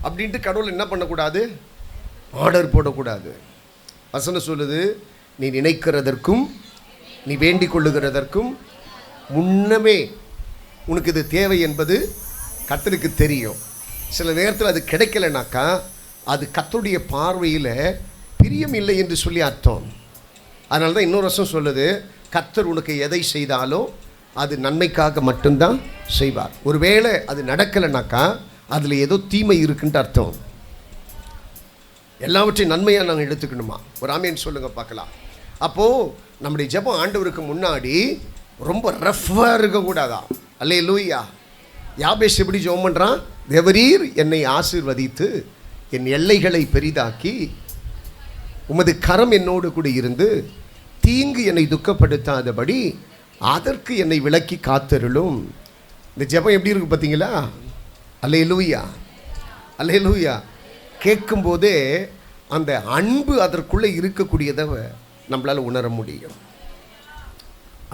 அப்படின்ட்டு கடவுள் என்ன பண்ணக்கூடாது, ஆர்டர் போடக்கூடாது. வசனம் சொல்லுது, நீ நினைக்கிறதற்கும் நீ வேண்டிக் கொள்ளுகிறதற்கும் முன்னமே உனக்கு இது தேவை என்பது கர்த்தருக்கு தெரியும். சில நேரத்தில் அது கிடைக்கலனாக்கா அது கர்த்தருடைய பார்வையில் பிரியம் இல்லை என்று சொல்லி அர்த்தம். அதனால தான் இன்னொரு வருஷம் சொல்லுது, கர்த்தர் உனக்கு எதை செய்தாலும் அது நன்மைக்காக மட்டும்தான் செய்வார். ஒருவேளை அது நடக்கலைனாக்கா அதில் ஏதோ தீமை இருக்குன்ட்டு அர்த்தம். எல்லாவற்றையும் நன்மையாக நாங்கள் எடுத்துக்கணுமா? ஒரு ஆமேன்னு சொல்லுங்கள் பார்க்கலாம். அப்போது நம்முடைய ஜெபம் ஆண்டவருக்கு முன்னாடி ரொம்ப ரஃப்பாக இருக்கக்கூடாதா. அல்லேலூயா. யாபேஸ் எப்படி ஜெபம் பண்ணுறான், தேவரீர் என்னை ஆசீர்வதித்து என் எல்லைகளை பெரிதாக்கி உமது கரம் என்னோடு கூட இருந்து தீங்கு என்னை துக்கப்படுத்தாதபடி அதற்கு என்னை விலக்கி காத்தருளும். இந்த ஜெபம் எப்படி இருக்கு பார்த்தீங்களா? அல்லேலூயா, அல்லேலூயா. கேட்கும்போதே அந்த அன்பு அதற்குள்ளே இருக்கக்கூடியதை நம்மளால் உணர முடியும்.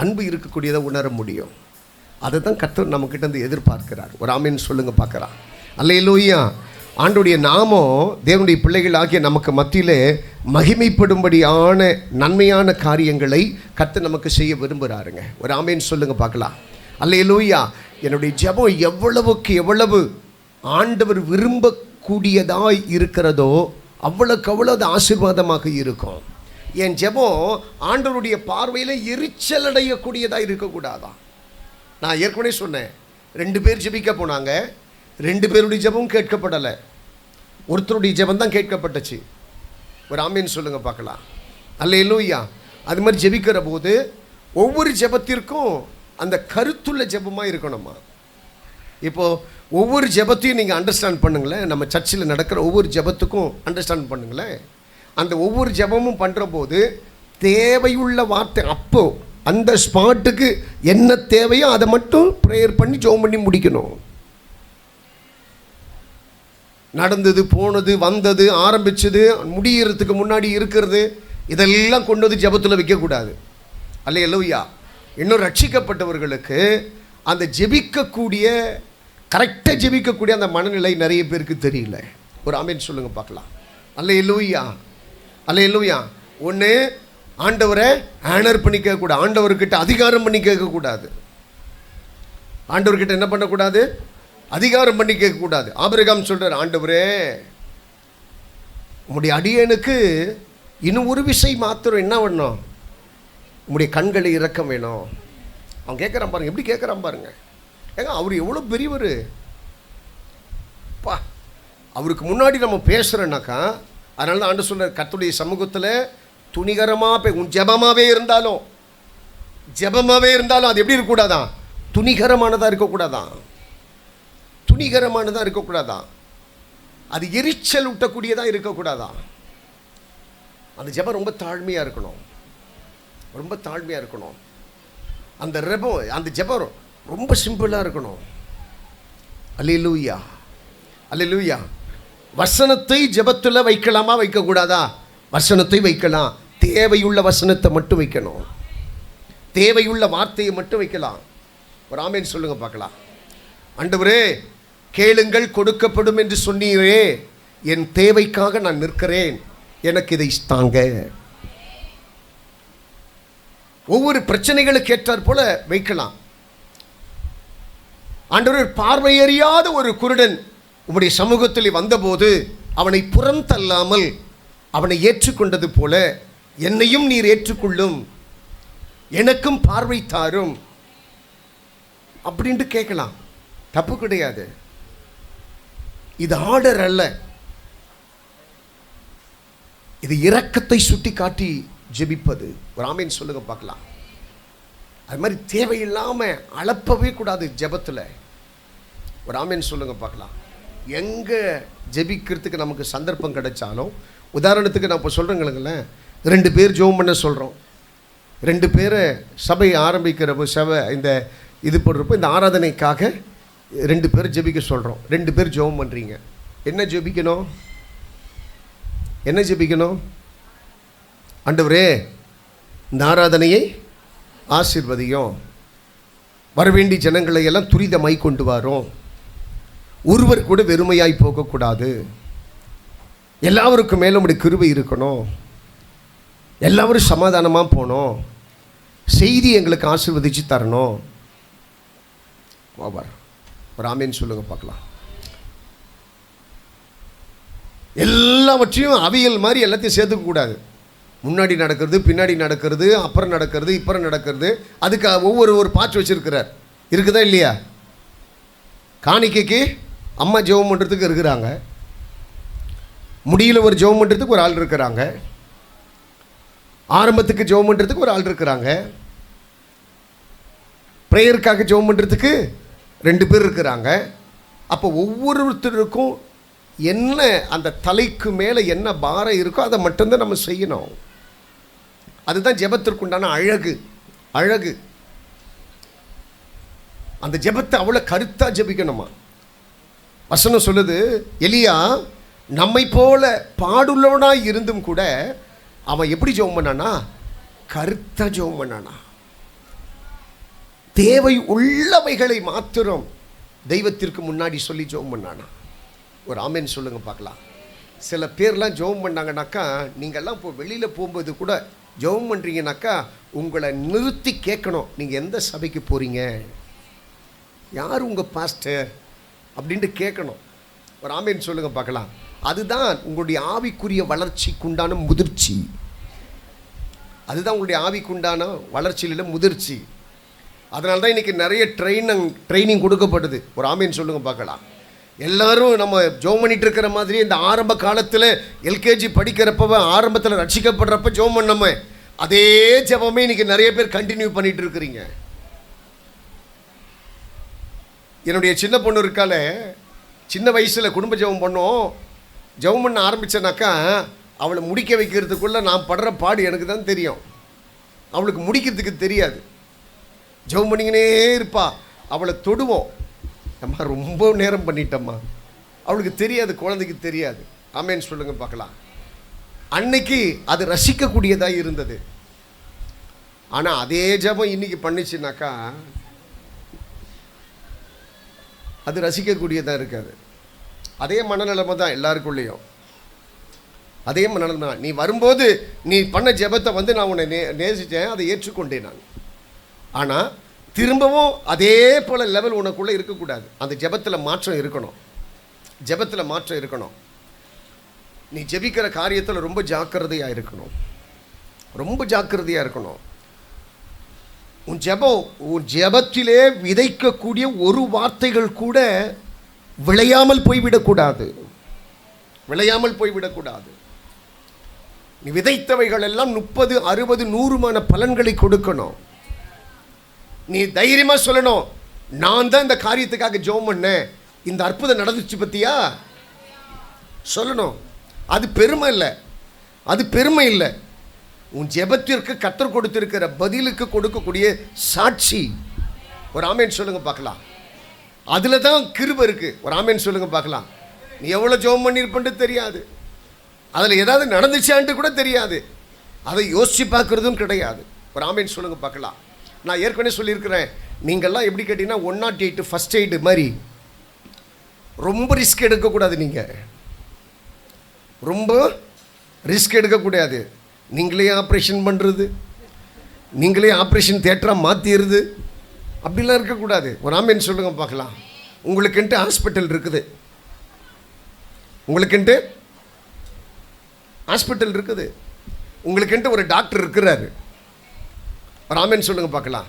அன்பு இருக்கக்கூடியதை உணர முடியும். அதை தான் கர்த்தர் நம்மக்கிட்ட வந்து எதிர்பார்க்கிறார். ஒரு ஆமேன்னு சொல்லுங்கள் பார்க்குறான். அல்லேலூயா. ஆண்டோடைய நாமம் தேவனுடைய பிள்ளைகள் ஆகிய நமக்கு மத்தியிலே மகிமைப்படும்படியான நன்மையான காரியங்களை கர்த்தர் நமக்கு செய்ய விரும்புகிறாருங்க. ஒரு ஆமேன்னு சொல்லுங்கள் பார்க்கலாம். அல்லேலூயா. என்னுடைய ஜெபம் எவ்வளவுக்கு எவ்வளவு ஆண்டவர் விரும்பக்கூடியதாய் இருக்கிறதோ அவ்வளோக்கு அவ்வளோ அது ஆசீர்வாதமாக இருக்கும். என் ஜெபம் ஆண்டவருடைய பார்வையில் எரிச்சல் அடையக்கூடியதாக இருக்கக்கூடாதா. நான் ஏற்கனவே சொன்னேன், 2 பேர் ஜெபிக்க போனாங்க, 2 பேருடைய ஜெபம் கேட்கப்படலை, ஒருத்தருடைய ஜெபம் தான் கேட்கப்பட்டுச்சு. ஒரு ஆமேன்னு சொல்லுங்கள் பார்க்கலாம். அல்லேலூயா. அது மாதிரி ஜெபிக்கிற போது ஒவ்வொரு ஜெபத்திற்கும் அந்த கருத்துள்ள ஜெபமாக இருக்கணுமா. இப்போது ஒவ்வொரு ஜெபத்தையும் நீங்கள் அண்டர்ஸ்டாண்ட் பண்ணுங்களேன். நம்ம சர்ச்சில் நடக்கிற ஒவ்வொரு ஜெபத்துக்கும் அண்டர்ஸ்டாண்ட் பண்ணுங்களேன். அந்த ஒவ்வொரு ஜெபமும் பண்ணுற போது தேவையுள்ள வார்த்தை அப்போ அந்த ஸ்பாட்டுக்கு என்ன தேவையோ அதை மட்டும் ப்ரேயர் பண்ணி ஜெபம் பண்ணி முடிக்கணும். நடந்தது போனது வந்தது ஆரம்பிச்சது முடியறதுக்கு முன்னாடி இருக்கிறது இதெல்லாம் கொண்டு வந்து ஜெபத்தில் வைக்கக்கூடாது. அல்லேலூயா. இன்னும் ரட்சிக்கப்பட்டவர்களுக்கு அந்த ஜெபிக்கக்கூடிய கரெக்டாக ஜெபிக்கக்கூடிய அந்த மனநிலை நிறைய பேருக்கு தெரியல. ஒரு ஆமேன்னு சொல்லுங்கள் பார்க்கலாம். அல்லேலூயா, அல்லேலூயா. ஒன்று ஆண்டவரை ஆனர் பண்ணி கேட்கக்கூடாது, ஆண்டவர்கிட்ட அதிகாரம் பண்ணி கேட்கக்கூடாது. ஆண்டவர்கிட்ட என்ன பண்ணக்கூடாது, அதிகாரம் பண்ணி கேட்கக்கூடாது. ஆபிரகாம் சொல்கிறார், ஆண்டவரே உம்முடைய அடியனுக்கு இன்னும் ஒரு விஷயம் மாத்திரம் என்ன வேணும், உம்முடைய கண்களை இரக்கம் வேணும். அவன் கேட்குறான் பாருங்க, எப்படி கேட்குறான் பாருங்க. ஏங்க அவர் எவ்வளோ பெரியவர் பா. அவருக்கு முன்னாடி நம்ம பேசுகிறோன்னாக்கா, அதனால தான் ஆண்டு சொல்கிறார், கர்த்தருடைய சமூகத்தில் துணிகரமாக உன் ஜெபமாகவே இருந்தாலும் அது எப்படி இருக்கக்கூடாதான், துணிகரமானதாக இருக்கக்கூடாதான், துணிகரமானதாக இருக்கக்கூடாதான், அது எரிச்சல் ஊட்டக்கூடியதாக இருக்கக்கூடாதான். அந்த ஜெபம் ரொம்ப தாழ்மையாக இருக்கணும், ரொம்ப தாழ்மையாக இருக்கணும். அந்த ஜெபம் ரொம்ப சிம்பிளாக இருக்கணும். அல்லேலூயா, அல்லேலூயா. வசனத்தை ஜெபத்தில் வைக்கலாமா வைக்கக்கூடாதா? வசனத்தை வைக்கலாம். தேவையுள்ள வசனத்தை மட்டும் வைக்கணும், தேவையுள்ள வார்த்தையை மட்டும் வைக்கலாம். ஒரு ஆமேன் சொல்லுங்க பார்க்கலாம். ஆண்டவரே கேளுங்கள் கொடுக்கப்படும் என்று சொன்னீரே, என் தேவைக்காக நான் நிற்கிறேன், எனக்கு இதை தாங்க. ஒவ்வொரு பிரச்சனைகளுக்கு ஏற்றாற் போல வைக்கலாம். ஆண்டவர் பார்வையறியாத ஒரு குருடன் உம்முடைய சமூகத்தில் வந்தபோது அவனை புறம் தள்ளாமல் அவனை ஏற்றுக்கொண்டது போல என்னையும் நீர் ஏற்றுக்கொள்ளும், எனக்கும் பார்வை தாரும் அப்படின்ட்டு கேட்கலாம். தப்பு கிடையாது. இது ஆர்டர் அல்ல, இது இரக்கத்தை சுட்டி காட்டி ஜெபிப்பது. ஒரு ஆமேன் சொல்லுங்க பார்க்கலாம். அது மாதிரி தேவையில்லாமல் அளப்பவே கூடாது ஜெபத்தில். ஒரு ஆமேன் சொல்லுங்க பார்க்கலாம். எங்கே ஜெபிக்கிறதுக்கு நமக்கு சந்தர்ப்பம் கிடைச்சாலும், உதாரணத்துக்கு நான் இப்போ சொல்கிறேங்களுங்களேன், 2 பேர் ஜெபம் பண்ண சொல்கிறோம். 2 பேரை சபை ஆரம்பிக்கிறப்போ இந்த இது போடுறப்போ இந்த ஆராதனைக்காக 2 பேர் ஜெபிக்க சொல்கிறோம். 2 பேர் ஜெபம் பண்ணுறீங்க. என்ன ஜெபிக்கணும்? ஆண்டவரே இந்த ஆராதனையை ஆசீர்வதியும், வரவேண்டிய ஜனங்களை எல்லாம் துரிதமாய் கொண்டு வரோம், ஒருவர் கூட வெறுமையாய் போகக்கூடாது, எல்லாருக்கும் மேலே உம்முடைய கிருபை இருக்கணும், எல்லாரும் சமாதானமாக போகணும், செய்தி எங்களுக்கு ஆசீர்வதிச்சு தரணும். ஒரு ஆமேன்னு சொல்லுங்க பார்க்கலாம். எல்லாவற்றையும் அவியல் மாதிரி எல்லாத்தையும் சேர்த்துக்கக்கூடாது. முன்னாடி நடக்கிறது, பின்னாடி நடக்கிறது, அப்புறம் நடக்கிறது, இப்புறம் நடக்கிறது, அதுக்கு ஒவ்வொரு பாட்டு வச்சுருக்கிறார். இருக்குதா இல்லையா? காணிக்கைக்கு அம்மா ஜெபம் பண்ணுறதுக்கு இருக்கிறாங்க, முடியல ஒரு ஜெபம் பண்ணுறதுக்கு ஒரு ஆள் இருக்கிறாங்க, ஆரம்பத்துக்கு ஜெபம் பண்ணுறதுக்கு ஒரு ஆள் இருக்கிறாங்க, ப்ரேயருக்காக ஜெபம் பண்ணுறதுக்கு 2 பேர் இருக்கிறாங்க. அப்போ ஒவ்வொருத்தருக்கும் என்ன அந்த தலைக்கு மேலே என்ன பாரம் இருக்கோ அதை மட்டும்தான் நம்ம செய்யணும். அதுதான் ஜெபத்திற்குண்டான அழகு. அந்த ஜெபத்தை அவ்வளோ கருத்தாக ஜெபிக்கணுமா. வசனம் சொல்லுது, எலியா நம்மை போல பாடுள்ளவனாய் இருந்தும் கூட அவன் எப்படி ஜெபம் பண்ணானா? கருத்தாக ஜெபம் பண்ணானா. தேவை உள்ளவைகளை மாத்திரம் தெய்வத்திற்கு முன்னாடி சொல்லி ஜெபம் பண்ணானா. ஒரு ஆமேன் சொல்லுங்க பார்க்கலாம். சில பேர்லாம் ஜெபம் பண்ணாங்கனாக்கா, நீங்கள்லாம் இப்போ வெளியில் போகும்போது கூட ஜெபம் பண்ணுறீங்கனாக்கா உங்களை நிறுத்தி கேட்கணும், நீங்கள் எந்த சபைக்கு போகிறீங்க, யார் உங்கள் பாஸ்டர் அப்படின்ட்டு கேட்கணும். ஒரு ஆமேன் சொல்லுங்க பார்க்கலாம். அதுதான் உங்களுடைய ஆவிக்குரிய வளர்ச்சிக்குண்டான முதிர்ச்சி. அதுதான் உங்களுடைய ஆவிக்குண்டான வளர்ச்சியில் முதிர்ச்சி. அதனால தான் இன்றைக்கி நிறைய ட்ரைனிங் கொடுக்கப்படுது. ஒரு ஆமேன் சொல்லுங்க பார்க்கலாம். எல்லாரும் நம்ம ஜெபம் பண்ணிட்டு இருக்கிற மாதிரி இந்த ஆரம்ப காலத்தில் எல்கேஜி படிக்கிறப்ப ஆரம்பத்தில் ரட்சிக்கப்படுறப்ப ஜெபம் பண்ணோமே, அதே ஜெபமே இன்றைக்கி நிறைய பேர் கண்டினியூ பண்ணிகிட்டு இருக்கிறீங்க. என்னுடைய சின்ன பொண்ணு இருக்கால, சின்ன வயசில் குடும்ப ஜெபம் பண்ணோம். ஜெபம் பண்ண ஆரம்பித்தேனாக்கா அவளை முடிக்க வைக்கிறதுக்குள்ளே நான் படுற பாடு எனக்கு தான் தெரியும். அவளுக்கு முடிக்கிறதுக்கு தெரியாது. ஜெபம் பண்ணிங்கனே இருப்பா. அவளை தொடுவோம், அம்மா ரொம்ப நேரம் பண்ணிட்டம்மா, அவளுக்கு தெரியாது, குழந்தைக்கு தெரியாது. ஆமேன்னு சொல்லுங்க பார்க்கலாம். அன்னைக்கு அது ரசிக்கக்கூடியதாக இருந்தது. ஆனால் அதே ஜெபம் இன்னைக்கு பண்ணிச்சுனாக்கா அது ரசிக்கக்கூடியதாக இருக்காது. அதே மனநிலைமை தான் எல்லாருக்குள்ளேயும். அதே மனநிலைமை தான். நீ வரும்போது நீ பண்ண ஜெபத்தை நான் உன்னை நேசித்தேன், அதை ஏற்றுக்கொண்டேன் நான். ஆனால் திரும்பவும் அதே போல் லெவல் உனக்குள்ளே இருக்கக்கூடாது. அந்த ஜெபத்தில் மாற்றம் இருக்கணும். நீ ஜெபிக்கிற காரியத்தில் ரொம்ப ஜாக்கிரதையாக இருக்கணும். உன் ஜெபத்திலே விதைக்கக்கூடிய ஒரு வார்த்தைகள் கூட விளையாமல் போய்விடக்கூடாது. நீ விதைத்தவைகள் எல்லாம் 30, 60, 100 பலன்களை கொடுக்கணும். நீ தைரியமாக சொல்லணும், நான் தான் இந்த காரியத்துக்காக ஜெபம் பண்ணேன், இந்த அற்புதம் நடந்துச்சு பற்றியா சொல்லணும். அது பெருமை இல்லை. உன் ஜெபத்திற்கு கர்த்தர் கொடுத்திருக்கிற பதிலுக்கு கொடுக்கக்கூடிய சாட்சி. ஒரு ஆமேன் சொல்லுங்க பார்க்கலாம். அதில் தான் கிருபை இருக்கு. ஒரு ஆமேன் சொல்லுங்க பார்க்கலாம். நீ எவ்வளோ ஜெபம் பண்ணியிருப்பேன்னு தெரியாது, அதில் ஏதாவது நடந்துச்சான்ட்டு கூட தெரியாது, அதை யோசித்து பார்க்குறதும் கிடையாது. ஒரு ஆமேன் சொல்லுங்க பார்க்கலாம். நான் ஏற்கனவே சொல்லியிருக்கிறேன், நீங்கள்லாம் எப்படி கேட்டிங்கன்னா 108 ஃபஸ்ட் எய்டு மாதிரி ரொம்ப ரிஸ்க் எடுக்கக்கூடாது. நீங்கள் ரொம்ப ரிஸ்க் எடுக்கக்கூடாது. நீங்களே ஆப்ரேஷன் பண்ணுறது, நீங்களே ஆப்ரேஷன் தியேட்டராக மாற்றிடுறது, அப்படிலாம் இருக்கக்கூடாது. ஒரு ஆமேன் சொல்லுங்க பார்க்கலாம். உங்களுக்குன்ட்டு ஹாஸ்பிட்டல் இருக்குது, உங்களுக்குன்ட்டு ஒரு டாக்டர் இருக்கிறாரு. ஒரு ஆமேன் சொல்லுங்க பார்க்கலாம்.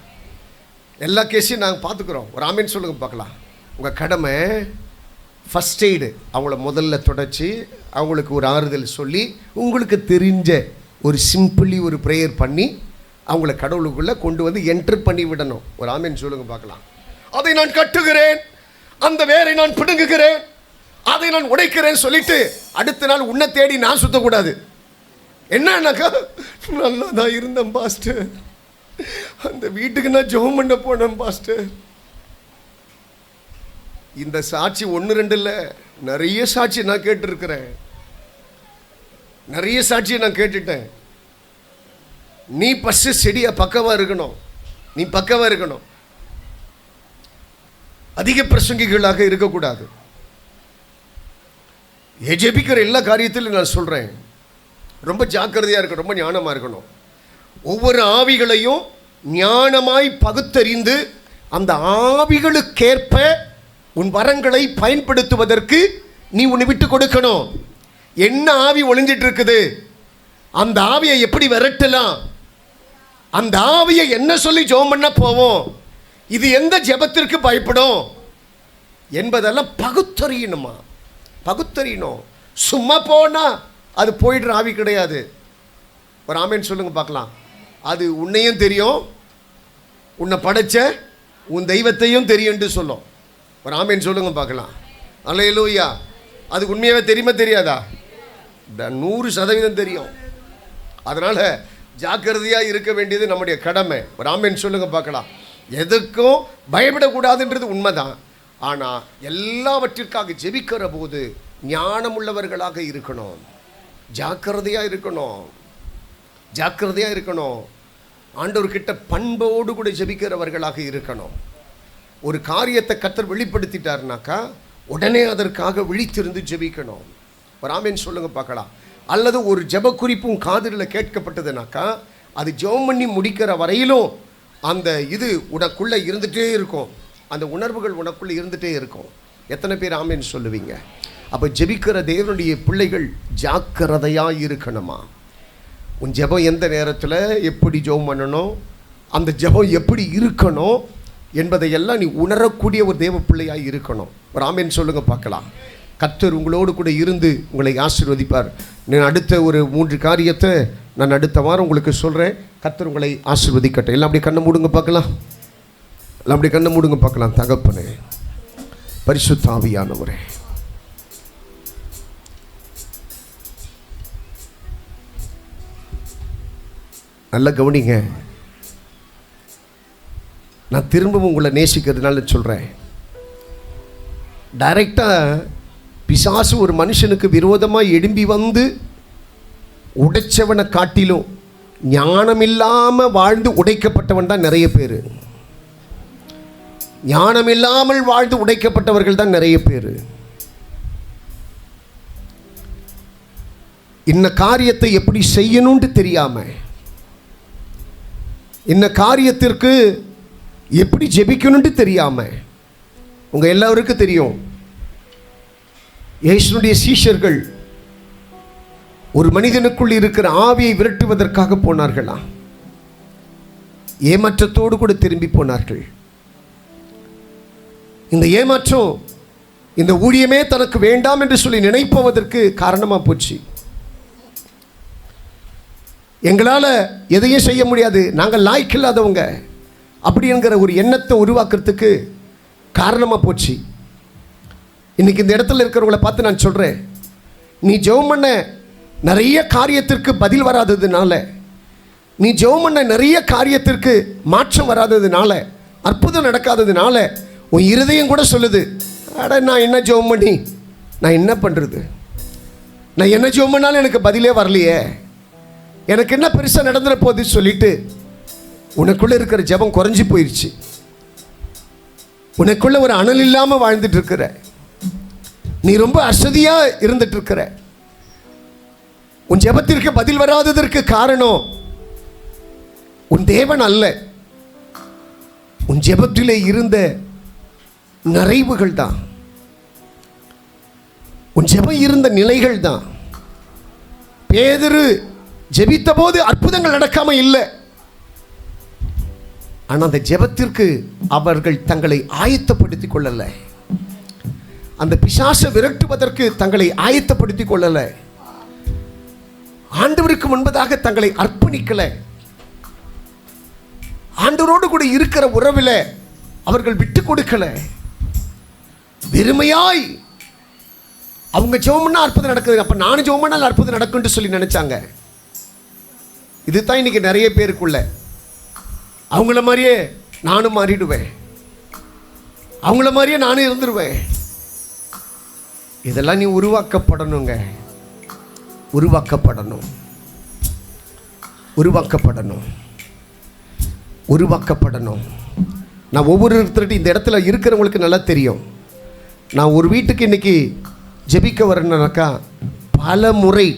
எல்லா கேஸையும் நாங்கள் பார்த்துக்குறோம். ஒரு ஆமேன் சொல்லுங்க பார்க்கலாம். உங்கள் கடமை ஃபஸ்ட் எய்டு. அவங்கள முதல்ல தொடச்சி அவங்களுக்கு ஒரு ஆறுதல் சொல்லி உங்களுக்கு தெரிஞ்ச ஒரு சிம்பிளி ஒரு ப்ரேயர் பண்ணி அவங்கள கடவுளுக்குள்ளே கொண்டு வந்து என்டர் பண்ணி விடணும். ஒரு ஆமேன் சொல்லுங்க பார்க்கலாம். அதை நான் கட்டுகிறேன், அந்த வேரை நான் பிடுங்குகிறேன், அதை நான் உடைக்கிறேன்னு சொல்லிட்டு அடுத்த நாள் உன்னை தேடி நான் சுத்தக்கூடாது. என்னன்னாக்கா, நல்லா தான் இருந்தேன் பாஸ்டர், அந்த வீட்டுக்கு நான் ஜெபம் பண்ண போனேன் பாஸ்டர். இந்த சாட்சி 1-2 இல்லை, நிறைய சாட்சி நான் கேட்டிருக்கிறேன், நிறைய சாட்சியை நான் கேட்டுட்டேன். நீ ஃபஸ்ட்டு செடியா பக்கவா இருக்கணும், நீ பக்கவா இருக்கணும், அதிக பிரசங்கிகளாக இருக்கக்கூடாது. ஜெபிக்கிற எல்லா காரியத்திலும் நான் சொல்றேன், ரொம்ப ஜாக்கிரதையா இருக்கணும், ரொம்ப ஞானமா இருக்கணும். ஒவ்வொரு ஆவிகளையும் ஞானமாய் பகுத்தறிந்து அந்த ஆவிகளுக்கேற்ப உன் வரங்களை பயன்படுத்துவதற்கு நீ உன்னை விட்டு கொடுக்கணும். என்ன ஆவி ஒளிஞ்சிட்டு இருக்குது, அந்த ஆவியை எப்படி விரட்டலாம், அந்த ஆவியை என்ன சொல்லி ஜெபம் பண்ண போவோம், இது எந்த ஜெபத்திற்கு பயப்படும் என்பதெல்லாம் பகுத்தறியணுமா, பகுத்தறியணும். சும்மா போனா அது போயிடுற ஆவி கிடையாது. ஒரு ஆமேன்னு சொல்லுங்க பார்க்கலாம். அது உன்னையும் தெரியும், உன்னை படைச்ச உன் தெய்வத்தையும் தெரியும்னு சொல்லும். ஒரு ஆமேன்னு சொல்லுங்க பார்க்கலாம். அல்லேலூயா. அது உண்மையாகவே தெரியுமா தெரியாதா? 100% தெரியும். அதனால் ஜாக்கிரதையாக இருக்க வேண்டியது நம்முடைய கடமை. ஒரு ஆமேன்னு சொல்லுங்க பார்க்கலாம். எதுக்கும் பயப்படக்கூடாதுன்றது உண்மைதான். ஆனால் எல்லாவற்றிற்காக ஜெபிக்கிற போது ஞானமுள்ளவர்களாக இருக்கணும், ஜாக்கிரதையாக இருக்கணும், ஜாக்கிரதையாக இருக்கணும். ஆண்டவர்கிட்ட பண்போடு கூட ஜெபிக்கிறவர்களாக இருக்கணும். ஒரு காரியத்தை கர்த்தர் வெளிப்படுத்திட்டாருனாக்கா உடனே அதற்காக விழித்திருந்து ஜெபிக்கணும். ஒரு ஆமேன்னு சொல்லுங்க பார்க்கலாம். அல்லது ஒரு ஜெப குறிப்பும் காதில் கேட்கப்பட்டதுனாக்கா அது ஜெபம் பண்ணி முடிக்கிற வரையிலும் அந்த இது உனக்குள்ளே இருந்துகிட்டே இருக்கும், அந்த உணர்வுகள் உனக்குள்ளே இருந்துகிட்டே இருக்கும். எத்தனை பேர் ஆமேன்னு சொல்லுவீங்க? அப்போ ஜெபிக்கிற தேவனுடைய பிள்ளைகள் ஜாக்கிரதையாக இருக்கணுமா. உன் ஜெபம் எந்த நேரத்தில் எப்படி ஜெபம் பண்ணணும், அந்த ஜெபம் எப்படி இருக்கணும் என்பதையெல்லாம் நீ உணரக்கூடிய ஒரு தேவ பிள்ளையாக இருக்கணும். ஒரு ஆமேன்னு சொல்லுங்க பார்க்கலாம். கர்த்தர் உங்களோடு கூட இருந்து உங்களை ஆசீர்வதிப்பார். நான் அடுத்த ஒரு 3 காரியத்தை நான் அடுத்த வாரம் உங்களுக்கு சொல்கிறேன். கர்த்தர் உங்களை ஆசீர்வதிக்கட்டும். எல்லாம் அப்படி கண்ணை மூடுங்க பார்க்கலாம், எல்லாம் அப்படி கண்ணை மூடுங்க பார்க்கலாம். தகப்பனே, பரிசுத்த ஆவியானவரே, நல்லா கவனிங்க. நான் திரும்பவும் உங்களை நேசிக்கிறதுனால சொல்கிறேன். டைரெக்டாக பிசாசு ஒரு மனுஷனுக்கு விரோதமாக எழும்பி வந்து உடைச்சவனை காட்டிலும் ஞானமில்லாமல் வாழ்ந்து உடைக்கப்பட்டவன் தான் நிறைய பேர். ஞானமில்லாமல் வாழ்ந்து உடைக்கப்பட்டவர்கள் தான் நிறைய பேர். இந்த காரியத்தை எப்படி செய்யணும்னு தெரியாமல், இந்த காரியத்திற்கு எப்படி ஜெபிக்கணும்னு தெரியாமல், உங்கள் எல்லாருக்கும் தெரியும், இயேசுனுடைய சீஷர்கள் ஒரு மனிதனுக்குள் இருக்கிற ஆவியை விரட்டுவதற்காக போனார்களா, ஏமாற்றத்தோடு கூட திரும்பி போனார்கள். இந்த ஏமாற்றம் இந்த ஊழியமே தனக்கு வேண்டாம் என்று சொல்லி நினைப்பதற்கு காரணமாக போச்சு. எங்களால் எதையும் செய்ய முடியாது, நாங்கள் லாய்க்கில்லாதவங்க அப்படிங்கிற ஒரு எண்ணத்தை உருவாக்குறதுக்கு காரணமாக போச்சு. இன்றைக்கி இந்த இடத்துல இருக்கிறவங்களை பார்த்து நான் சொல்கிறேன், நீ ஜெபம் பண்ண நிறைய காரியத்திற்கு பதில் வராததுனால, நீ ஜெபம் பண்ண நிறைய காரியத்திற்கு மாற்றம் வராததுனால, அற்புதம் நடக்காததுனால உன் இருதயம் கூட சொல்லுது, அட நான் என்ன ஜெபம் பண்ணி நான் என்ன பண்ணுறது, நான் என்ன ஜெபம் பண்ணாலும் எனக்கு பதிலே வரலையே, எனக்கு என்ன பெருசாக நடந்துட போகுது சொல்லிட்டு உனக்குள்ளே இருக்கிற ஜெபம் குறைஞ்சி போயிடுச்சு. உனக்குள்ளே ஒரு அனல் இல்லாமல் வாழ்ந்துட்டு இருக்கிற, நீ ரொம்ப அசதியாக இருந்துட்டு இருக்கிற. உன் ஜெபத்திற்கு பதில் வராததற்கு காரணம் உன் தேவன் அல்ல, உன் ஜெபத்திலே இருந்த நிறைவுகள் தான், உன் ஜெபம் இருந்த நிலைகள் தான். பேதுரு ஜெபித்த போது அற்புதங்கள் நடக்காம இல்லை, ஆனால் அந்த ஜெபத்திற்கு அவர்கள் தங்களை ஆயத்தப்படுத்திக் கொள்ளல, அந்த பிசாசை விரட்டுவதற்கு தங்களை ஆயத்தப்படுத்திக் கொள்ளல, ஆண்டவருக்கு முன்பதாக தங்களை அர்ப்பணிக்கல, ஆண்டவரோடு கூட இருக்கிற உறவில் அவர்கள் விட்டு கொடுக்கல, வெறுமையாய் அவங்க ஜெபம் பண்ணால் அற்புதம் நடக்குது, அப்போ நானும் ஜெபம் பண்ணால் அற்புதம் நடக்கும்னு சொல்லி நினச்சாங்க. இதுதான் இன்றைக்கி நிறைய பேருக்குள்ள. அவங்கள மாதிரியே நானும் மாறிடுவேன், அவங்கள மாதிரியே நானும் இருந்துருவேன். இதெல்லாம் நீ உருவாக்கப்படணுங்க, உருவாக்கப்படணும், உருவாக்கப்படணும், உருவாக்கப்படணும். நான் ஒவ்வொருத்தருடைய இந்த இடத்துல இருக்கிறவங்களுக்கு நல்லா தெரியும். நான் ஒரு வீட்டுக்கு இன்றைக்கி ஜெபிக்க வரேன்னாக்கா பல முறை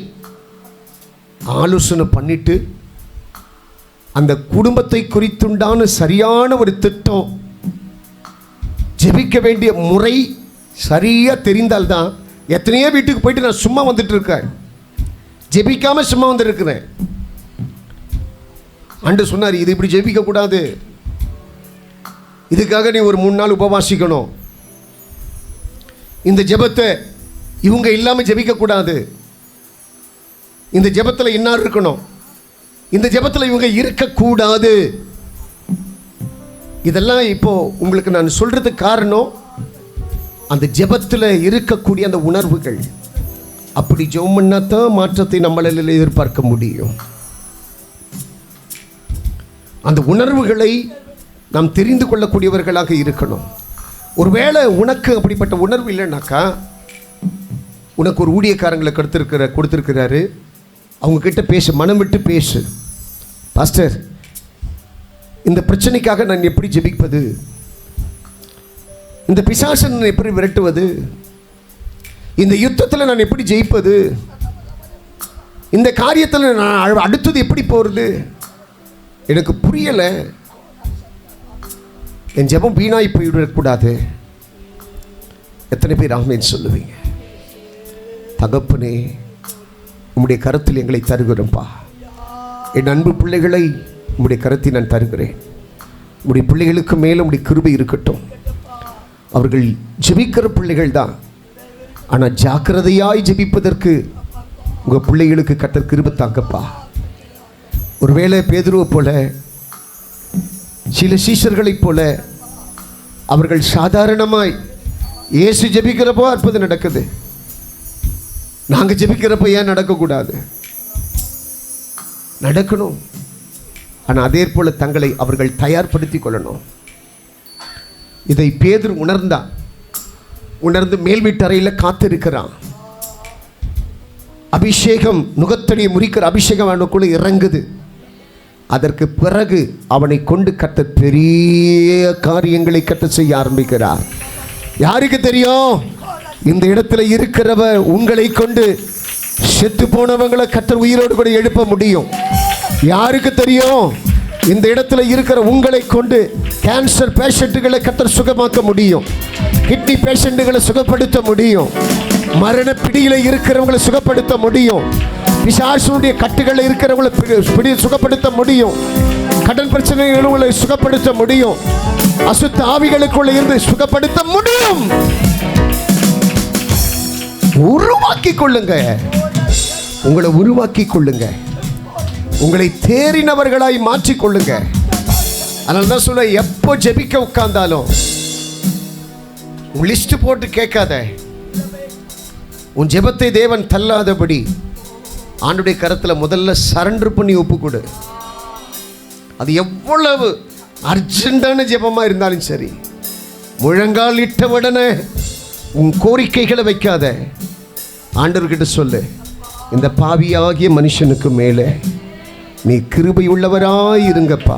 ஆலோசனை பண்ணிட்டு அந்த குடும்பத்தை குறித்துண்டான சரியான ஒரு திட்டம், ஜெபிக்க வேண்டிய முறை சரியாக தெரிந்தால்தான். எத்தனையோ வீட்டுக்கு போயிட்டு நான் சும்மா வந்துட்டு இருக்கேன், ஜெபிக்காமல் சும்மா வந்துருக்கிறேன். ஆண்டவர் சொன்னார், இது இப்படி ஜெபிக்கக்கூடாது, இதுக்காக நீ ஒரு 3 நாள் உபவாசிக்கணும், இந்த ஜெபத்தை இவங்க இல்லாமல் ஜெபிக்கக்கூடாது, இந்த ஜெபத்தில் இன்னார் இருக்கணும், இந்த ஜெபத்தில் இவங்க இருக்கக்கூடாது. இதெல்லாம் இப்போ உங்களுக்கு நான் சொல்றதுக்கு காரணம், அந்த ஜெபத்தில் இருக்கக்கூடிய அந்த உணர்வுகள். அப்படி ஜெபம் பண்ணா தான் மாற்றத்தை நம்மளால் எதிர்பார்க்க முடியும். அந்த உணர்வுகளை நாம் தெரிந்து கொள்ளக்கூடியவர்களாக இருக்கணும். ஒருவேளை உனக்கு அப்படிப்பட்ட உணர்வு இல்லைன்னாக்கா, உனக்கு ஒரு ஊழியக்காரங்களை கொடுத்துருக்கிறாரு, அவங்கக்கிட்ட பேசு, மனம் விட்டு பேசு. பாஸ்டர், இந்த பிரச்சனைக்காக நான் எப்படி ஜெபிப்பது, இந்த பிசாசன் எப்படி விரட்டுவது, இந்த யுத்தத்தில் நான் எப்படி ஜெயிப்பது, இந்த காரியத்தில் நான் அடுத்தது எப்படி போகிறது, எனக்கு புரியலை, என் ஜெபம் வீணாய் போய்விடக்கூடாது. எத்தனை பேர் ஆமென் சொல்லுவீங்க? தகப்பனே, உம்முடைய கருத்தில் எங்களை தருகிறோம்ப்பா. என் அன்பு பிள்ளைகளை உம்முடைய கருத்தை நான் தருகிறேன். உம்முடைய பிள்ளைகளுக்கு மேலே உம்முடைய கிருபை இருக்கட்டும். அவர்கள் ஜெபிக்கிற பிள்ளைகள் தான், ஆனால் ஜாக்கிரதையாய் ஜெபிப்பதற்கு உங்கள் பிள்ளைகளுக்கு கர்த்தர் கிருபை தாங்கப்பா. ஒருவேளை பேதுருவை போல, சில சீஷர்களைப் போல அவர்கள் சாதாரணமாய் இயேசு ஜெபிக்கிறப்போ அற்புதம் நடக்குது, நாங்கள் ஜெபிக்கிறப்போ ஏன் நடக்கக்கூடாது? நடக்கணும். ஆனால் அதே போல தங்களை அவர்கள் தயார்படுத்தி கொள்ளணும். இதை பேதுரு உணர்ந்து மேல் வீட்டறையில் காத்திருக்கிறான். அபிஷேகம், நுகத்தடியை முறிக்கிற அபிஷேகம் அவனுக்குள்ள இறங்குது. அதற்கு பிறகு அவனை கொண்டு கர்த்தர் பெரிய காரியங்களை கர்த்தர் செய்ய ஆரம்பிக்கிறார். யாருக்கு தெரியும்? இந்த இடத்துல இருக்கிறவர் உங்களை கொண்டு செத்து போனவங்களை கர்த்தர் உயிரோடு கூட எழுப்ப முடியும். யாருக்கு தெரியும்? இந்த இடத்துல இருக்கிற உங்களை கொண்டு கேன்சர் பேஷண்ட்டுகளை கர்த்தர் சுகமாக்க முடியும், கிட்னி பேஷண்ட்டுகளை சுகப்படுத்த முடியும், மரண பிடியில இருக்கிறவங்களை சுகப்படுத்த முடியும், பிசாசுடைய கட்டுகளில் இருக்கிறவங்களை சுகப்படுத்த முடியும், கடன் பிரச்சனைகளை சுகப்படுத்த முடியும், அசுத்த ஆவிகளுக்குள்ள இருந்து சுகப்படுத்த முடியும். உருவாக்கி கொள்ளுங்க, உங்களை உருவாக்கி கொள்ளுங்க, உங்களை தேறினவர்களாய் மாற்றிக்கொள்ளுங்க. அதனால தான் சொல்ல, எப்போ ஜெபிக்க உட்கார்ந்தாலும் உன் லிஸ்ட் போட்டு கேட்காத. உன் ஜெபத்தை தேவன் தள்ளாதபடி ஆண்டுடைய கரத்தில் முதல்ல சரண்டர் பண்ணி ஒப்புக்கொடு. அது எவ்வளவு அர்ஜென்டான ஜெபமாக இருந்தாலும் சரி, முழங்கால் இட்ட உடனே உன் கோரிக்கைகளை வைக்காத. ஆண்டவர்கிட்ட சொல்லு, இந்த பாவியாகிய மனுஷனுக்கு மேலே நீ கிருபை உள்ளவராய் இருங்கப்பா.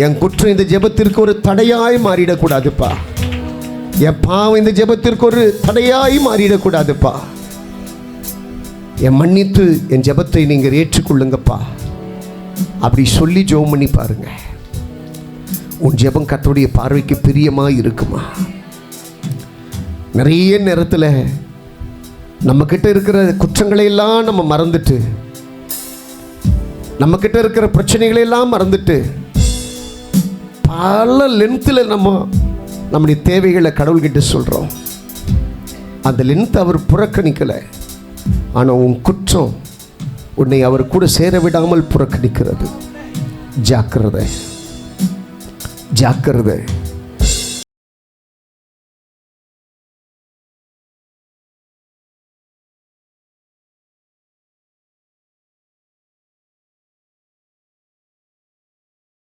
என் குற்றம் இந்த ஜெபத்திற்கு ஒரு தடையாய் மாறிடக்கூடாதுப்பா. என் பாவம் இந்த ஜெபத்திற்கு ஒரு தடையாய் மாறிடக்கூடாதுப்பா. என் மன்னித்து என் ஜெபத்தை நீங்கள் ஏற்றுக்கொள்ளுங்கப்பா. அப்படி சொல்லி ஜெபம் பண்ணி பாருங்க. உன் ஜெபம் கர்த்தருடைய பார்வைக்கு பிரியமாக இருக்குமா? நிறைய நேரத்தில் நம்மக்கிட்ட இருக்கிற குற்றங்களை எல்லாம் நம்ம மறந்துட்டு, நம்மக்கிட்ட இருக்கிற பிரச்சனைகளை எல்லாம் மறந்துட்டு, பல லென்த்தில் நம்முடைய தேவைகளை கடவுள்கிட்ட சொல்கிறோம். அந்த லென்த் அவர் புறக்கணிக்கலை, ஆனால் உன் குற்றம் உன்னை அவர் கூட சேர விடாமல் புறக்கணிக்கிறது. ஜாக்கிரதை, ஜாக்கிரதை.